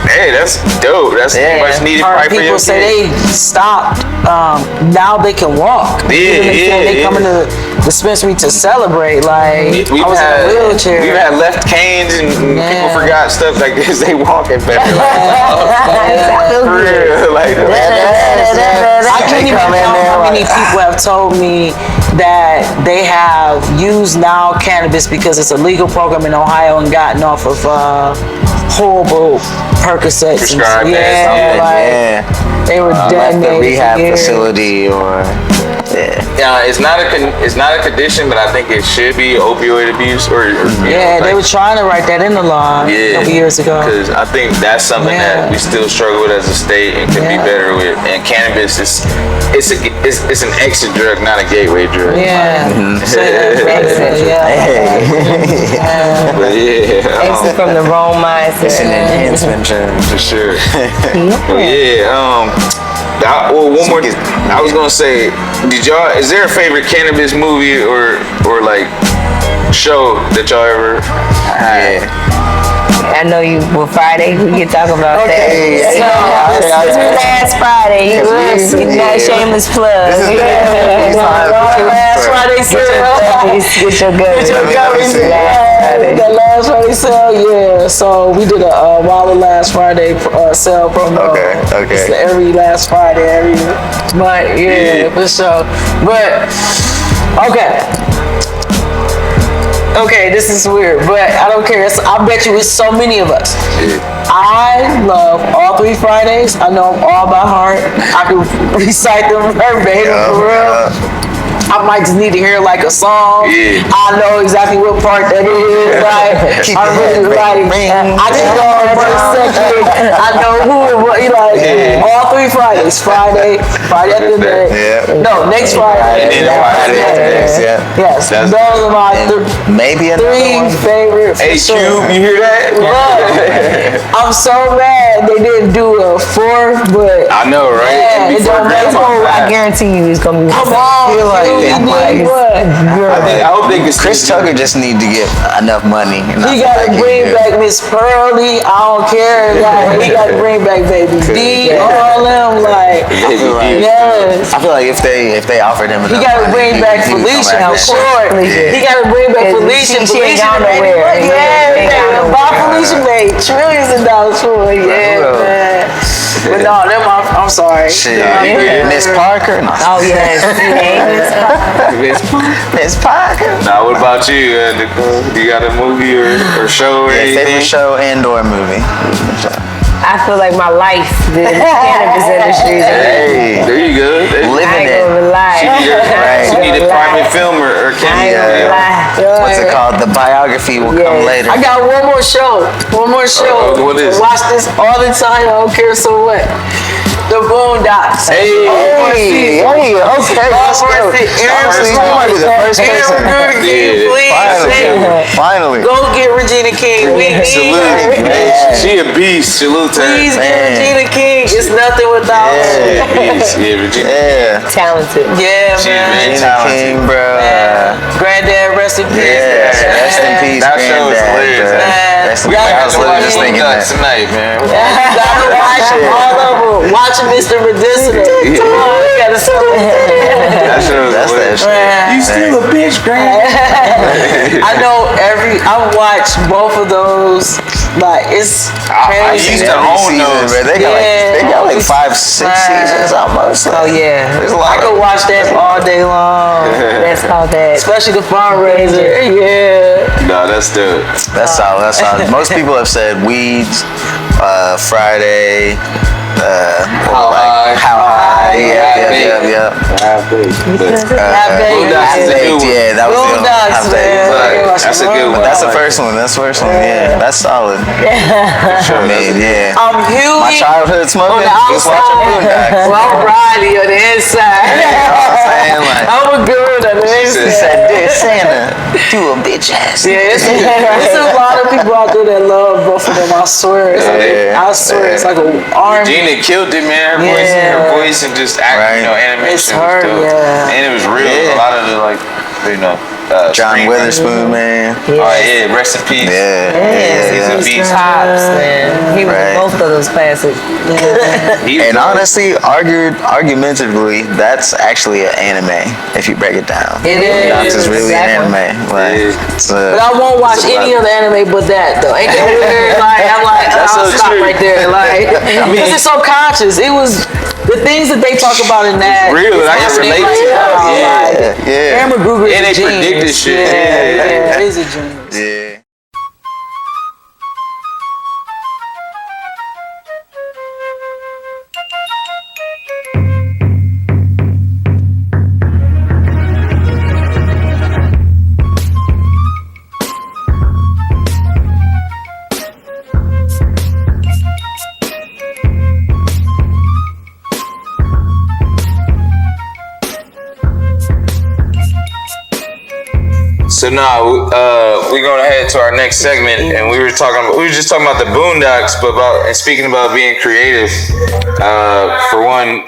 dope. That's much needed. People say they stopped. Now they can walk. They come into the dispensary to celebrate. Like I was in a wheelchair. We've had left canes and people forgot stuff like this. They walking better. For real, like I can't even count how many people have told me that they have used now cannabis because it's a legal program in Ohio and gotten off of horrible Percocets. Prescribed they were dead. The rehab facility or. It's not a condition, but I think it should be opioid abuse they were trying to write that in the law a couple years ago. Because I think that's something that we still struggle with as a state and can be better with. And cannabis it's an exit drug, not a gateway drug. But exit from the wrong mindset. It's an enhancement drug for sure. One more. I was gonna say, is there a favorite cannabis movie or like show that y'all ever had? I know you. Well, Friday we can talk about that. Last Friday, not shameless plug. Last Friday sale. Get your guns. That last Friday sale, so we did a Wilder last Friday sale promo. Okay. It's every last Friday, every month. For sure. But okay, this is weird, but I don't care. I bet you it's so many of us. I love all 3 Fridays. I know them all by heart. I can recite them verbatim for real. I might just need to hear like a song. I know exactly what part that is. Like, I really like. I just know one second. I know who and what. All 3 Fridays. Friday after that. No, next Friday. Yes, those are my maybe 3 favorite. Hey, Cube, you hear that? Look, I'm so mad they didn't do a 4th, but I know, right? it don't make I guarantee you it's gonna be. Come on, I hope they can. Chris Tucker just need to get enough money. He gotta bring back Miss Pearly. I don't care. He gotta bring back Baby D. All them yes. I feel like if they offered him enough he gotta bring back Felicia. I'm sure. He gotta bring back Felicia. She ain't gone nowhere. Bob Felicia made trillions of dollars for it. Man. But no, I'm sorry. Miss Parker. No. Oh yes. Miss Parker. Now, what about you, Nicole? Do you got a movie or show or anything? Favorite show and/or movie? I feel like my life, the cannabis industry. Hey, there you go. Living it. She need a private film or cameo. What's it called? The biography will come later. I got one more show. What is it? Watch this all the time. I don't care so what. The Boondocks. Hey, okay. Finally. Go get Regina King. We need her. She a beast. Salute to her. Please get Regina King. It's nothing without her. Regina. Talented. Yeah, man. Regina King, bro. Granddad, rest in peace. Rest in peace, That show is hilarious, man. We I got was to watch just those thinking nuts that. tonight, man. Gotta watch all of them. Watch Mr. Medicinal. gotta stop. That's that shit. You still a bitch, Grant. I know I watched both of those. Like it's I crazy. used to own those. They got like 5, 6 seasons almost. Oh yeah. There's a I lot. could watch that all day long. That's all that. Especially the fundraiser. Yeah. No, that's dope. That's solid. That's solid. Most people have said Weeds, Friday, How High. How High. Yeah. Boondocks is a good one. Yeah, that was the Boondocks, man. Right. That's a good one. That's the first one. Yeah, that's solid. I mean, yeah. I'm huge. My childhood smoking. On the Just watching outside. Boondocks. Well, I'm Riley on the inside. You know what I'm saying? Like, I'm a good on the he inside. said, "Dear Santa, you a bitch ass." Yeah, it's a lot of people out there that love both of them. I swear. I swear, it's like an army. Gina killed it, man. Her voice and just Right. animation It's was her, dope. yeah. And it was real. Yeah. A lot of the John screen Witherspoon, man. Oh yeah, rest in peace. He's a beast. Tops, man. He was Right. in both of those classics. And honestly, argumentatively, that's actually an anime if you break it down. It is. Boondocks is really an Exactly. anime. Like, it's But I won't watch any other anime but that though. Ain't that weird? Like I'm like, I'll so stop true. right there. Like, because it's so conscious. It was the things that they talk about in that. real. it's I can happening relate to right now. that. Like, yeah. Aaron McGruger is And a they genius. predicted shit. Yeah, he's a genius. Yeah. So now we're gonna head to our next segment, and we were just talking about the Boondocks, but and speaking about being creative. For one,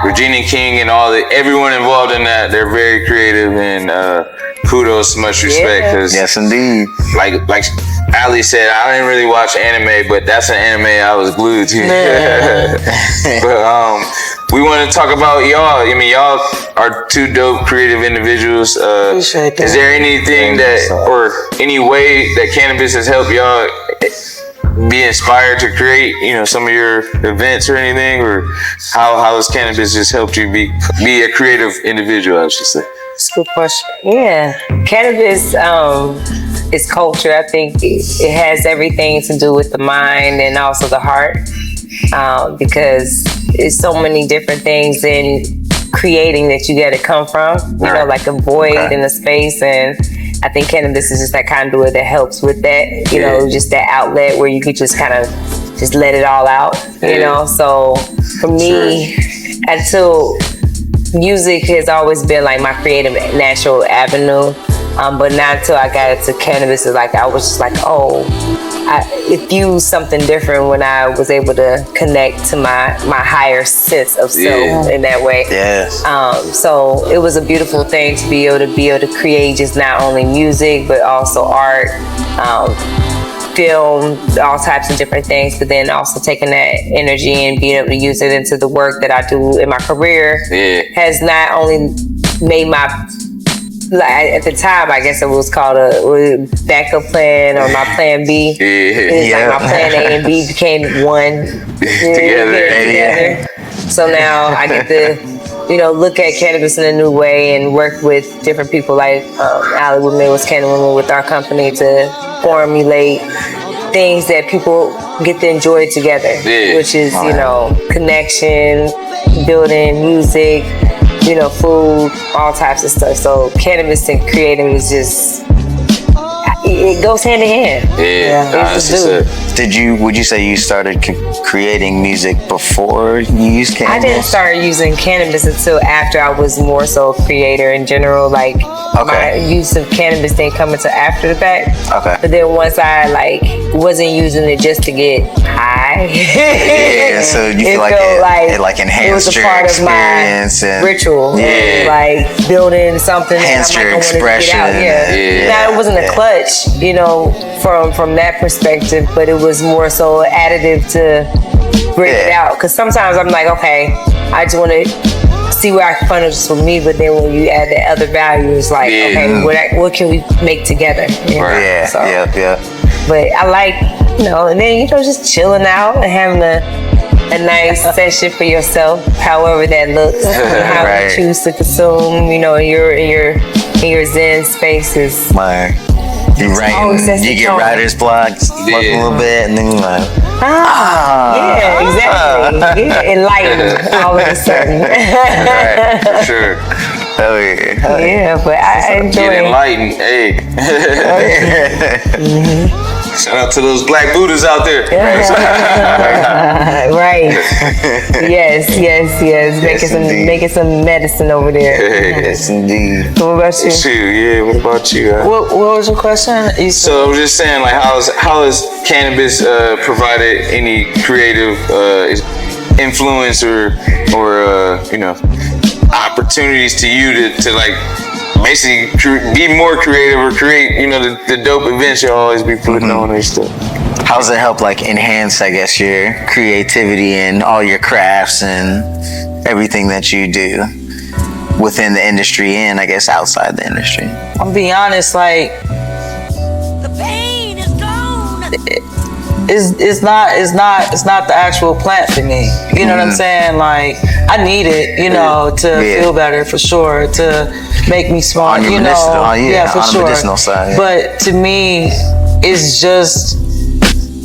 Regina King and everyone involved in that, they're very creative, and kudos, much respect, because Yes, indeed. like Ali said, I didn't really watch anime, but that's an anime I was glued to. But we want to talk about y'all. I mean, y'all are two dope creative individuals. Appreciate that. Is there anything or any way that cannabis has helped y'all be inspired to create, some of your events or anything? Or how has cannabis just helped you be a creative individual, I should say? That's a good question. Yeah. Cannabis is culture. I think it has everything to do with the mind and also the heart, because it's so many different things in creating that you got to come from, like a void in a space. And I think cannabis is just that conduit that helps with that, just that outlet where you could just kind of just let it all out, So for me, until music has always been like my creative natural avenue, but not until I got into cannabis, is like I was just like, it fused something different when I was able to connect to my higher sense of self in that way. Yes. So it was a beautiful thing to be able to create just not only music but also art, film, all types of different things, but then also taking that energy and being able to use it into the work that I do in my career has not only made my, at the time, I guess it was called a backup plan or my plan B. It's like my plan A and B became one together. So now I get to, look at cannabis in a new way and work with different people like Ali with Midwest Candy Women with our company to formulate things that people get to enjoy together, which is, connection, building, music, food, all types of stuff. So cannabis and creating is just, it goes hand in hand. Would you say you started creating music before you used cannabis? I didn't start using cannabis until after I was more so a creator in general. Like my use of cannabis didn't come until after the fact. Okay. But then once I wasn't using it just to get high. So you feel like it enhanced it was a your part experience of my and ritual. And like building something enhanced that your I wanted to expression. get out. Now it wasn't a clutch, from that perspective, but it was more so additive to bring it out. Because sometimes I'm like, okay, I just want to see where I can find it just for me, but then when you add that other value, it's like, okay, what can we make together? You know? Yeah, So, yeah. But I like, and then, just chilling out and having a nice session for yourself, however that looks, how Right. you choose to consume, in your Zen spaces. You always sets you the get tone. writer's block, smoke a little bit, and then you're like, Yeah, exactly. Yeah, enlightened all of a sudden. Right, for sure. hell yeah. Yeah, but I enjoy Get it. enlightened. Hey. Shout out to those black Buddhas out there. Right. Yes. Making some medicine over there. Yes, indeed. What about you? Shoot, yeah. What about you? What was your question? So I'm just saying, like, how has cannabis provided any creative influence or opportunities to you to like basically be more creative or create the dope events you'll always be putting on and stuff? How does it help like enhance, I guess, your creativity and all your crafts and everything that you do within the industry and I guess outside the industry? I'm be honest, like The pain is gone. it's not the actual plant for me. You know what I'm saying? Like I need it, to feel better for sure, to make me smart, On your for on sure. the medicinal side. Yeah. But to me, it's just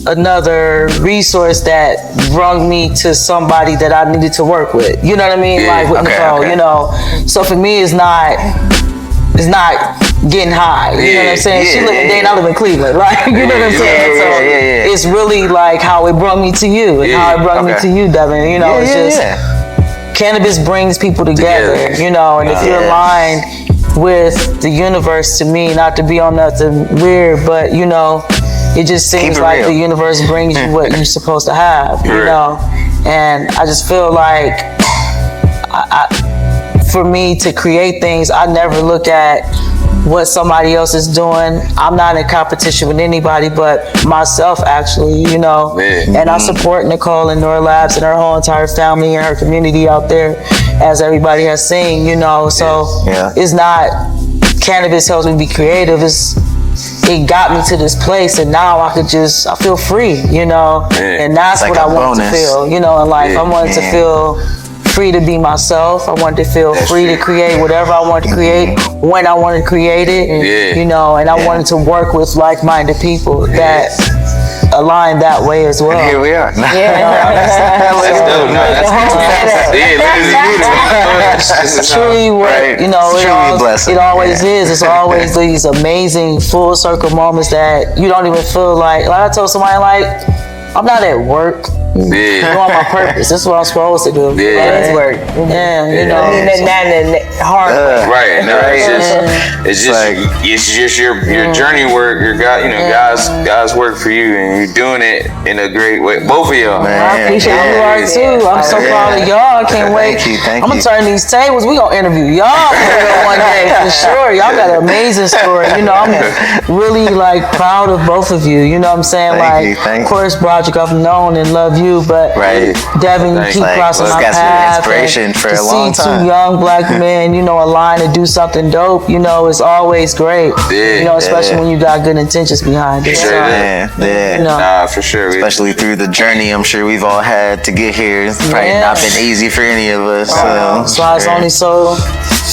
another resource that brought me to somebody that I needed to work with. You know what I mean? Yeah, Like with okay, Nicole, okay. So for me, it's not getting high. You know what I'm saying? She live in Dayton, I live in Cleveland. Like, you know what I'm saying? So it's really like how it brought me to you and how it brought me to you, Devin. It's just cannabis brings people together, and if you're aligned with the universe, to me, not to be on nothing weird, but it just seems it like real. the universe brings you what you're supposed to have, and I just feel like for me to create things, I never look at what somebody else is doing. I'm not in competition with anybody but myself, actually, and I support Nicole and Nora Labs and her whole entire family and her community out there, as everybody has seen, so it's not, cannabis helps me be creative, it got me to this place, and now I feel free, and that's It's like what I a want bonus. to feel, in life. I wanted to feel free to be myself. I wanted to feel free to create whatever I wanted to create when I wanted to create it, and I wanted to work with like-minded people that align that way as well. And here we are. That's dope. No, It's truly what Right. It's truly a blessing. it always is. It's always these amazing full circle moments that you don't even feel like I told somebody, like, I'm not at work. I'm on my purpose. This is what I'm supposed to do. That's work. Yeah, Not in the hard way. Right. No, it's just your journey work. Your God's work for you, and you're doing it in a great way. Both of y'all. I appreciate you are too. I'm so proud of y'all. I can't wait. Thank I'm gonna turn these tables. We gonna interview y'all for real one day for sure. Y'all got an amazing story. I'm really proud of both of you. You know what I'm saying? Thank Of course, Broderick, I've known and love you, but Devin, you keep crossing my got some path. inspiration for to a long see time. two young black men, align to do something dope, is always great. Especially when you got good intentions behind it. Nah, for sure. Especially through the journey I'm sure we've all had to get here. It's probably not been easy for any of us. That's why it's only so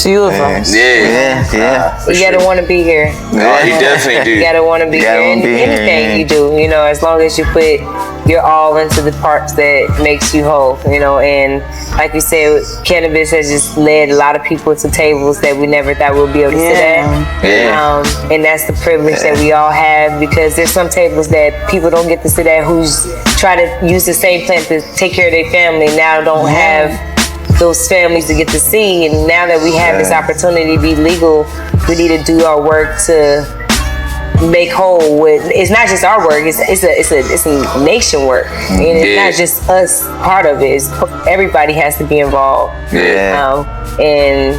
few of us. You gotta want to be here. No, you definitely do. You gotta want to be here in anything you do. As long as you put your all into the parts that makes you whole. And like you said, cannabis has just led a lot of people to tables that we never thought we'd be able to sit at. And that's the privilege that we all have, because there's some tables that people don't get to sit at who's try to use the same plant to take care of their family, now don't have those families to get to see. And now that we have this opportunity to be legal, we need to do our work to make whole with. It's not just our work, it's a nation work, and it's not just us part of it. Everybody has to be involved. And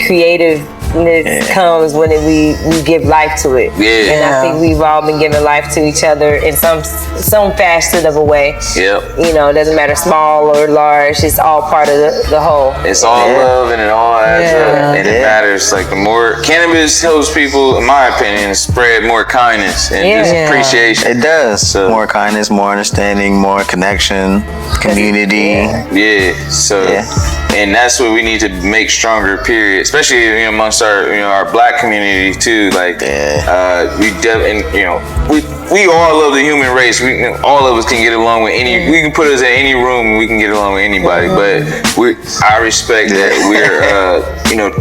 creative consciousness comes when we give life to it. Yeah. And I think we've all been giving life to each other in some facet of a way. Yep. You know, it doesn't matter small or large. It's all part of the whole. It's all love and it all adds up and it matters. Like the more cannabis helps people, in my opinion, spread more kindness and just appreciation. It does. So, more kindness, more understanding, more connection, community. And that's what we need to make stronger. Period. Especially amongst our black community too. Like we all love the human race. All of us can get along with any. We can put us in any room and we can get along with anybody. But I respect that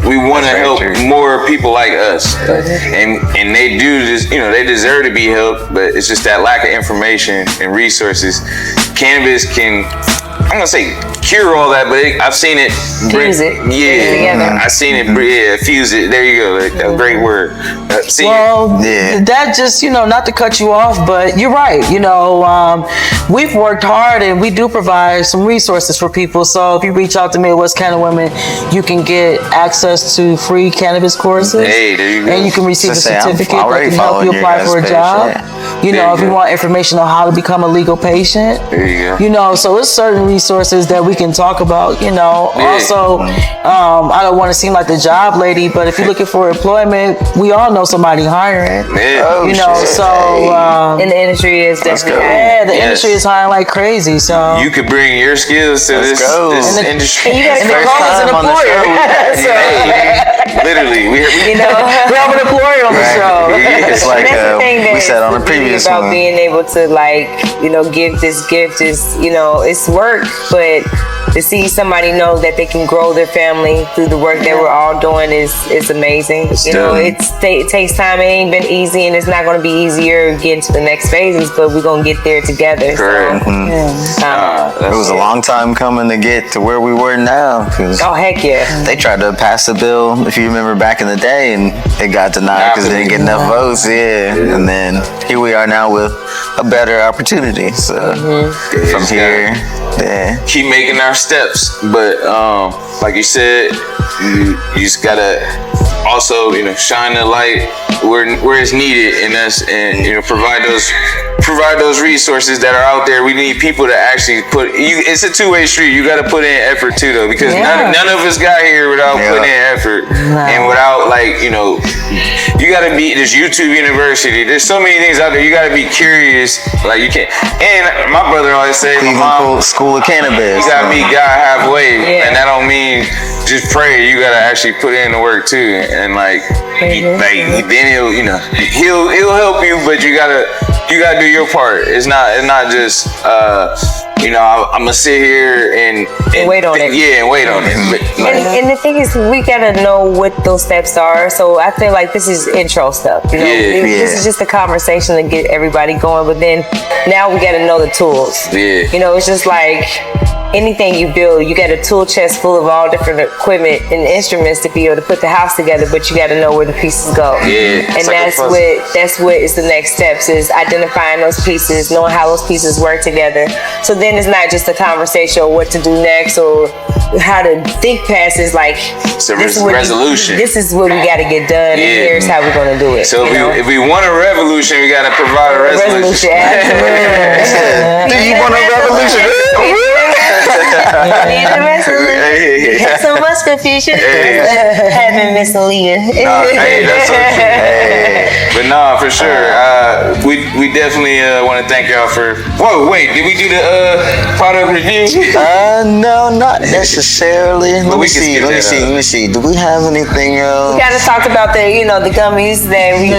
we want to help more people like us, and they do just they deserve to be helped. But it's just that lack of information and resources. Cannabis can. I'm gonna say cure all that, but I've seen it fuse it. Yeah, I've seen it. Yeah, fuse it. There you go. That's a great word. That just not to cut you off, but you're right. We've worked hard and we do provide some resources for people. So if you reach out to Midwest Canna Women, you can get access to free cannabis courses. Hey, there you go. And you can receive a certificate that can help you apply for a job. If you want information on how to become a legal patient. There you go. So it's certain resources that we can talk about. Also, I don't want to seem like the job lady, but if you're looking for employment, we all know somebody hiring. So in the industry is definitely the industry is hiring like crazy. So you could bring your skills to this industry. And you got to call us an employer. Literally, we have an employer on the show. It's like we said on the previous about one. being able to give this gift is it's work, but to see somebody know that they can grow their family through the work that we're all doing is amazing. It takes time. It ain't been easy, and it's not going to be easier getting to the next phases, but we're going to get there together. Correct. It was a long time coming to get to where we were now. Oh, heck yeah. They tried to pass a bill, if you remember back in the day, and it got denied because it didn't get enough votes. And then here we are now with a better opportunity. So from here, keep making our steps. But like you said, you just gotta also shine the light where it's needed in us, and provide those resources that are out there. We need people to actually it's a two-way street. You got to put in effort too, though, because none of us got here without putting in effort and without you got to be. There's YouTube University. There's so many things out there. You got to be curious. You can't. And my brother always say, my mom, School of Cannabis. You got to meet God halfway, and that don't mean just pray. You got to actually put in the work too, and then he'll help you, but you gotta do your part. It's not just I'm gonna sit here and wait on it. Yeah, and wait on it. And the thing is, we gotta know what those steps are. So I feel like this is intro stuff. This is just a conversation to get everybody going. But then now we gotta know the tools. Yeah. It's just like anything you build, you got a tool chest full of all different equipment and instruments to be able to put the house together, but you got to know where the pieces go. Yeah, and that's what is the next steps, is identifying those pieces, knowing how those pieces work together. So then it's not just a conversation or what to do next or how to think past. It's like it's a resolution. This is what we got to get done, and here's how we're going to do it. So if we want a revolution, we got to provide a resolution. Do you want a revolution? Had so much confusion. Having Miss Leah. That's so true. But no, for sure. We definitely want to thank y'all for. Whoa, wait, did we do the product review? No, not necessarily. Let me see. Do we have anything else? We gotta talk about the gummies that we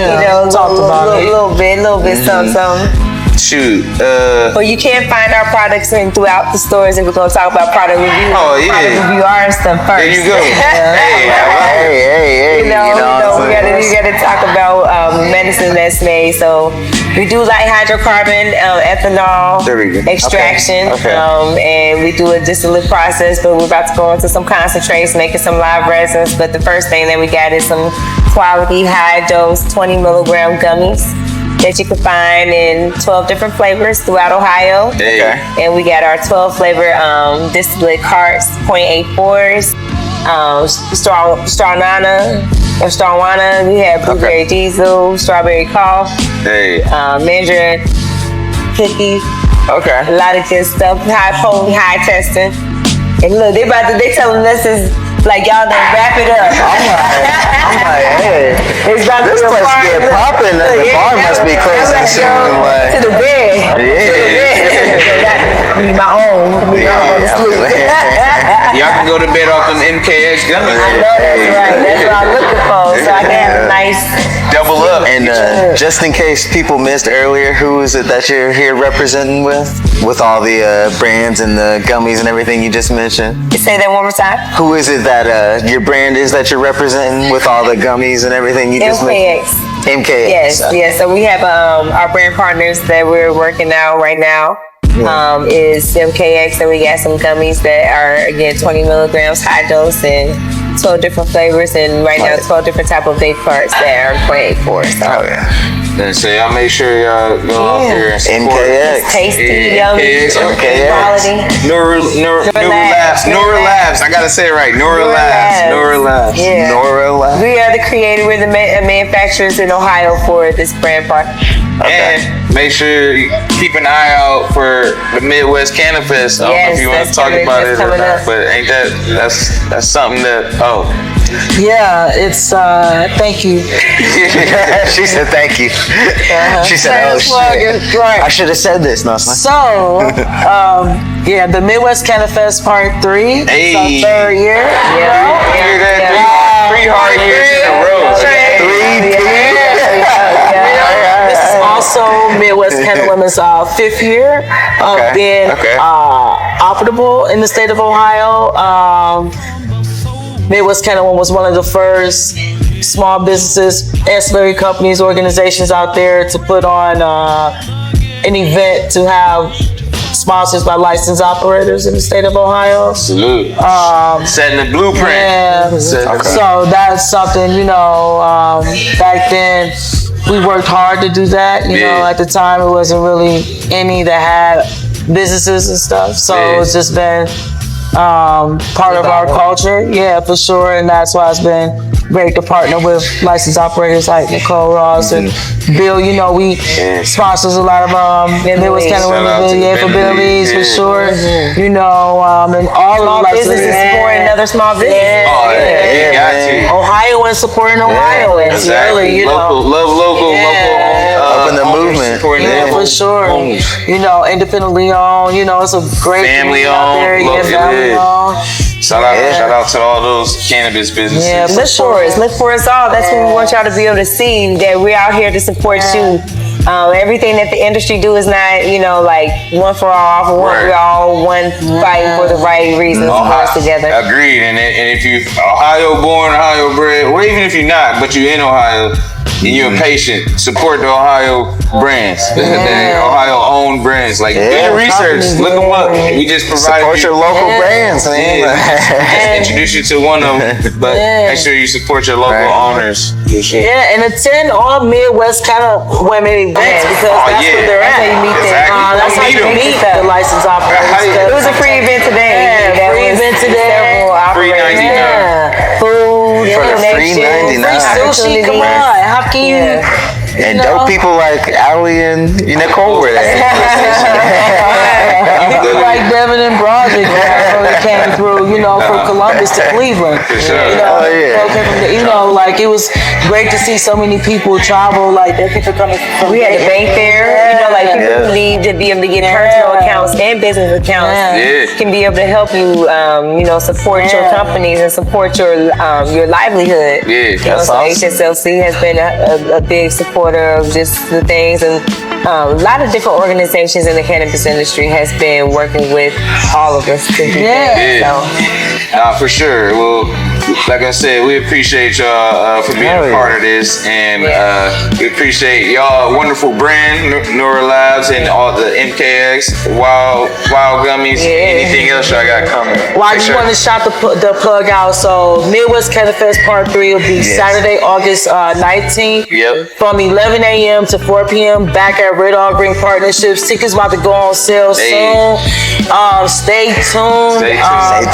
talked about a little bit, something. Shoot. But you can't find our products throughout the stores if we're going to talk about product review. Oh, yeah. Product review our stuff first. There you go. Hey. We gotta talk about medicine that's made. So we do light hydrocarbon, ethanol extraction, and we do a distillate process. But we're about to go into some concentrates, making some live resins. But the first thing that we got is some quality high dose 20 milligram gummies that you can find in 12 different flavors throughout Ohio. Okay. And we got our 12 flavor distillate carts, 0.84s. Starwana. We have blueberry diesel, strawberry cough, Hey. mandarin cookies. Okay. A lot of good stuff. High potent, high testing. And look, they telling us is like y'all done wrap it up. I'm like, hey, It's about this to place get popping. The bar must be closing soon. Like, to the bed. My own. Y'all can go to bed off them MKX gummies. I know that's right. That's what I'm looking for. So I can have a nice Double up. and just in case people missed earlier, who is it that you're here representing with all the brands and the gummies and everything you just mentioned? Say that one more time. Who is it that your brand is that you're representing with all the gummies and everything you just mentioned? MKX. Yes. So we have our brand partners that we're working out right now. Is MKX, and we got some gummies that are again 20 milligrams high dose and 12 different flavors, and right now 12 different type of vape parts that are played for. So. Oh yeah. Then so y'all make sure y'all go out there and support. MKX. Tasty, yummy, quality. Nora Labs. I gotta say it right. Nora Labs. Yeah. Nora Labs. We are the creator. We're the manufacturers in Ohio for this brand part. Okay. And make sure you keep an eye out for the Midwest Canna Fest. I don't know if you want to talk about it or not, but ain't that's something that Yeah, it's thank you. She said thank you. She said, oh shit. Right. I should have said this. No, it's not. So, yeah, the Midwest Canna Fest Part 3. Hey. It's our third year. Hear that? Three hard years in a row. This is also Midwest Canna Women's fifth year of being operable in the state of Ohio. Midwest Canna Women was one of the first small businesses, ancillary companies, organizations out there to put on an event to have sponsors by licensed operators in the state of Ohio. Salute. Setting the blueprint. Yeah. So that's something, back then we worked hard to do that. You know, at the time it wasn't really any that had businesses and stuff. So it's just been part of our culture. Yeah, for sure. And that's why it's been great to partner with licensed operators like Nicole Ross and Bill. We sponsors a lot of Midwest Canna Women for Billy's for sure. And all of the businesses supporting another small business. Oh, yeah, you got to. Ohioans supporting Ohioans. Exactly. Really, local. Open the movement. Yeah, for sure. Independently owned. It's a great family out there. owned. Family owned. Shout out to all those cannabis businesses. Yeah, look for us all. That's what we want y'all to be able to see, that we're out here to support you. Everything that the industry do is not, like one for all, for one. We're all one fighting for the right reasons for us together. Agreed. And if you Ohio born, Ohio bred, or even if you're not, but you're in Ohio and you're a patient, support the Ohio brands, the Ohio owned brands. Like, do your research, look them up. We just provide support your local brands, man. Introduce you to one of them, but make sure you support your local owners. Yeah, and attend all Midwest Canna Women events because that's where they're at. That's how you meet the licensed operators. It was a free event today. Free event today. Free 99. Food, For the free connection, 99. Free sushi, come on. How can you? And dope people like Allie and Nicole were there. People like Devin and Broderick that came through, from Columbus to Cleveland. Like it was great to see so many people travel. Like there people coming from. We had a bank there. People who need to be able to get personal accounts and business accounts can be able to help you, support your companies and support your livelihood. That's so awesome. HSLC has been a big supporter of just the things, and a lot of different organizations in the cannabis industry has been working with all of us to do that. Nah, for sure. Well, like I said, we appreciate y'all for being a part of this, and we appreciate y'all wonderful brand, Nora Labs, and all the MKX, Wild Gummies. Anything else y'all got coming? Well, I just want to shout the plug out. So Midwest Canada Fest Part 3 will be Saturday, August 19th. From 11 a.m. to 4 p.m. back at Red All Green Partnerships. Tickets about to go on sale soon. Stay tuned. Stay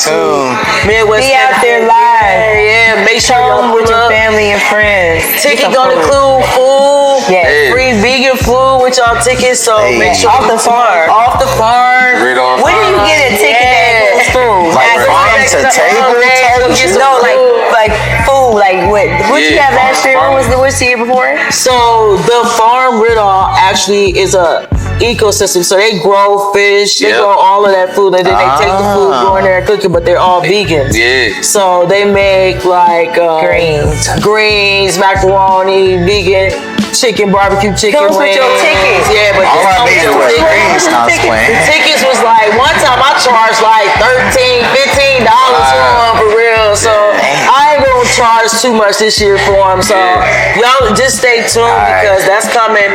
tuned. Midwest Be out there live. Yeah, make sure Come with your family and friends. Ticket gonna include food, free vegan food with y'all tickets. So make sure Off the farm. Off the farm. When do you get a ticket that goes food? Like farm to table? No, like food. Like what you have last year? What's the year before? So the farm Ridall actually is a ecosystem. So they grow fish, they grow all of that food, and then they take the food, go in there and cook it, but they're all vegans. So they make like greens, macaroni, vegan chicken, barbecue chicken Comes with your tickets. Yeah, but all I needed was greens. I was playing. the tickets was like, one time I charged like $13, $15 for them, for real. So I ain't gonna charge too much this year for them. So y'all just stay tuned because that's coming.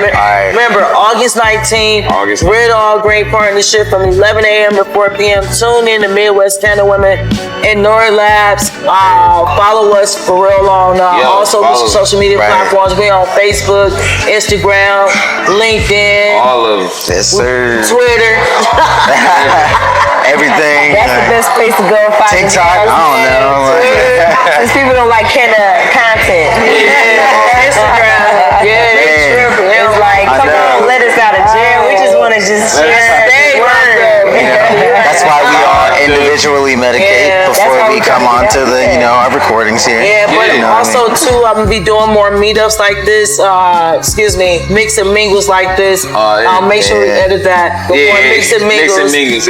Remember, August 19th, Red All Great Partnership from 11 a.m. to 4 p.m. Tune in to Midwest Canada Women and Nora Labs. Follow us for real on also social media platforms. We on Facebook, Instagram, LinkedIn, all of them. Yes, sir. Twitter. Everything. That's the best place to go and find TikTok. I don't know. Because people don't like content. Instagram. It's like, come on, let us out of jail. We just want to just share. That's why we all individually medicate before we come on to the, our recordings here. Yeah, but also too, I'm gonna be doing more meetups like this. Mix and mingles like this. Make sure we edit that. Mix and mingles.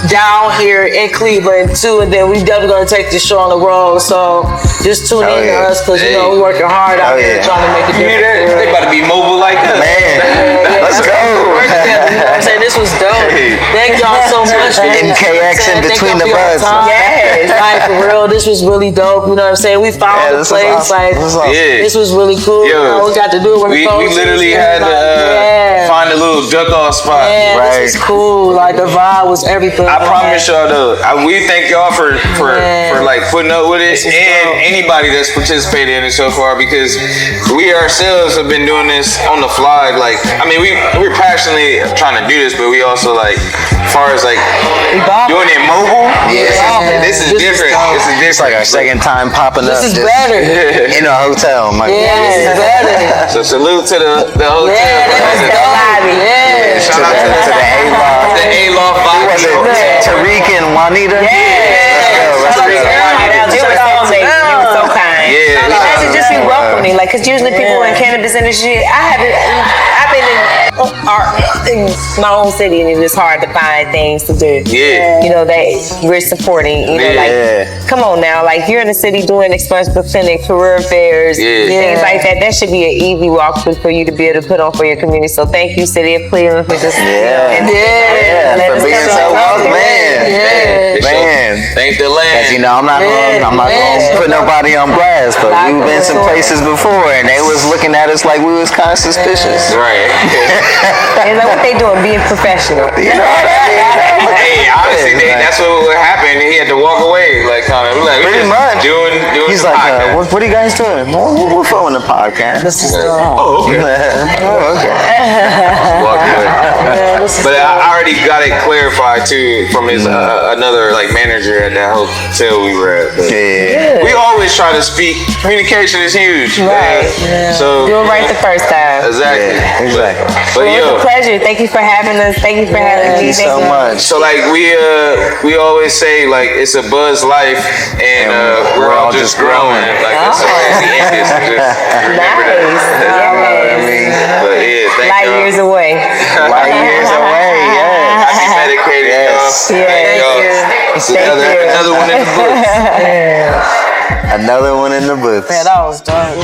Down here in Cleveland too, and then we definitely gonna take the show on the road. So just tune in to us because we're working hard out here trying to make a difference. They about to be mobile like us. Man, let's go. I'm saying this was dope. Thank y'all so much. MKX in between the Budz. Like for real, this was really dope. You know what I'm saying? We found the place. This was really cool. We got to do it. We literally had to find a little duck off spot. This was cool. Like the vibe was everything. I promise y'all though, we thank y'all for like putting up with it, and anybody that's participated in it so far, because we ourselves have been doing this on the fly. Like, I mean, we're passionately trying to do this, but we also like, as far as like doing it mobile. This is different. It's like our second time popping up. This is better. In a hotel. This is better. So salute to the hotel. Shout out to the A-Loft. The A-Loft vibe. Was it Tariq and Juanita? Let's go. They were so kind. Imagine just be welcoming, like, because usually people in cannabis industry, I've been in my own city, and it's hard to find things to do. That we're supporting. Like, come on now, like you're in the city doing expensive clinic, career fairs, things like that. That should be an easy walk for you to be able to put on for your community. So thank you, City of Cleveland, for just for being so welcome, man. Thank the land. Because I'm not gonna put nobody on blast, but we've been some places before, and they was looking at us like we was kind of suspicious. Right. And like what they doing, being professional. You know what I mean? Hey, honestly, that's what happened. He had to walk away. Like, pretty much. Doing He's the like, podcast. what are you guys doing? We're filming the podcast. Oh, okay. Walk away. But I already got it clarified too from his another like manager at that hotel we were at. We always try to speak. Communication is huge. Right. So do it right the first time. Exactly. But it was a pleasure. Thank you for having us. Thank you for having me. Thank you so much. So like we always say like it's a Budz life, and we're all just growing. Like that's the end is just remember that. But thank Light y'all. years away. Light years away. Happy medicated, y'all. Thank y'all. Another one in the books. Another one in the books. Man, that was dope.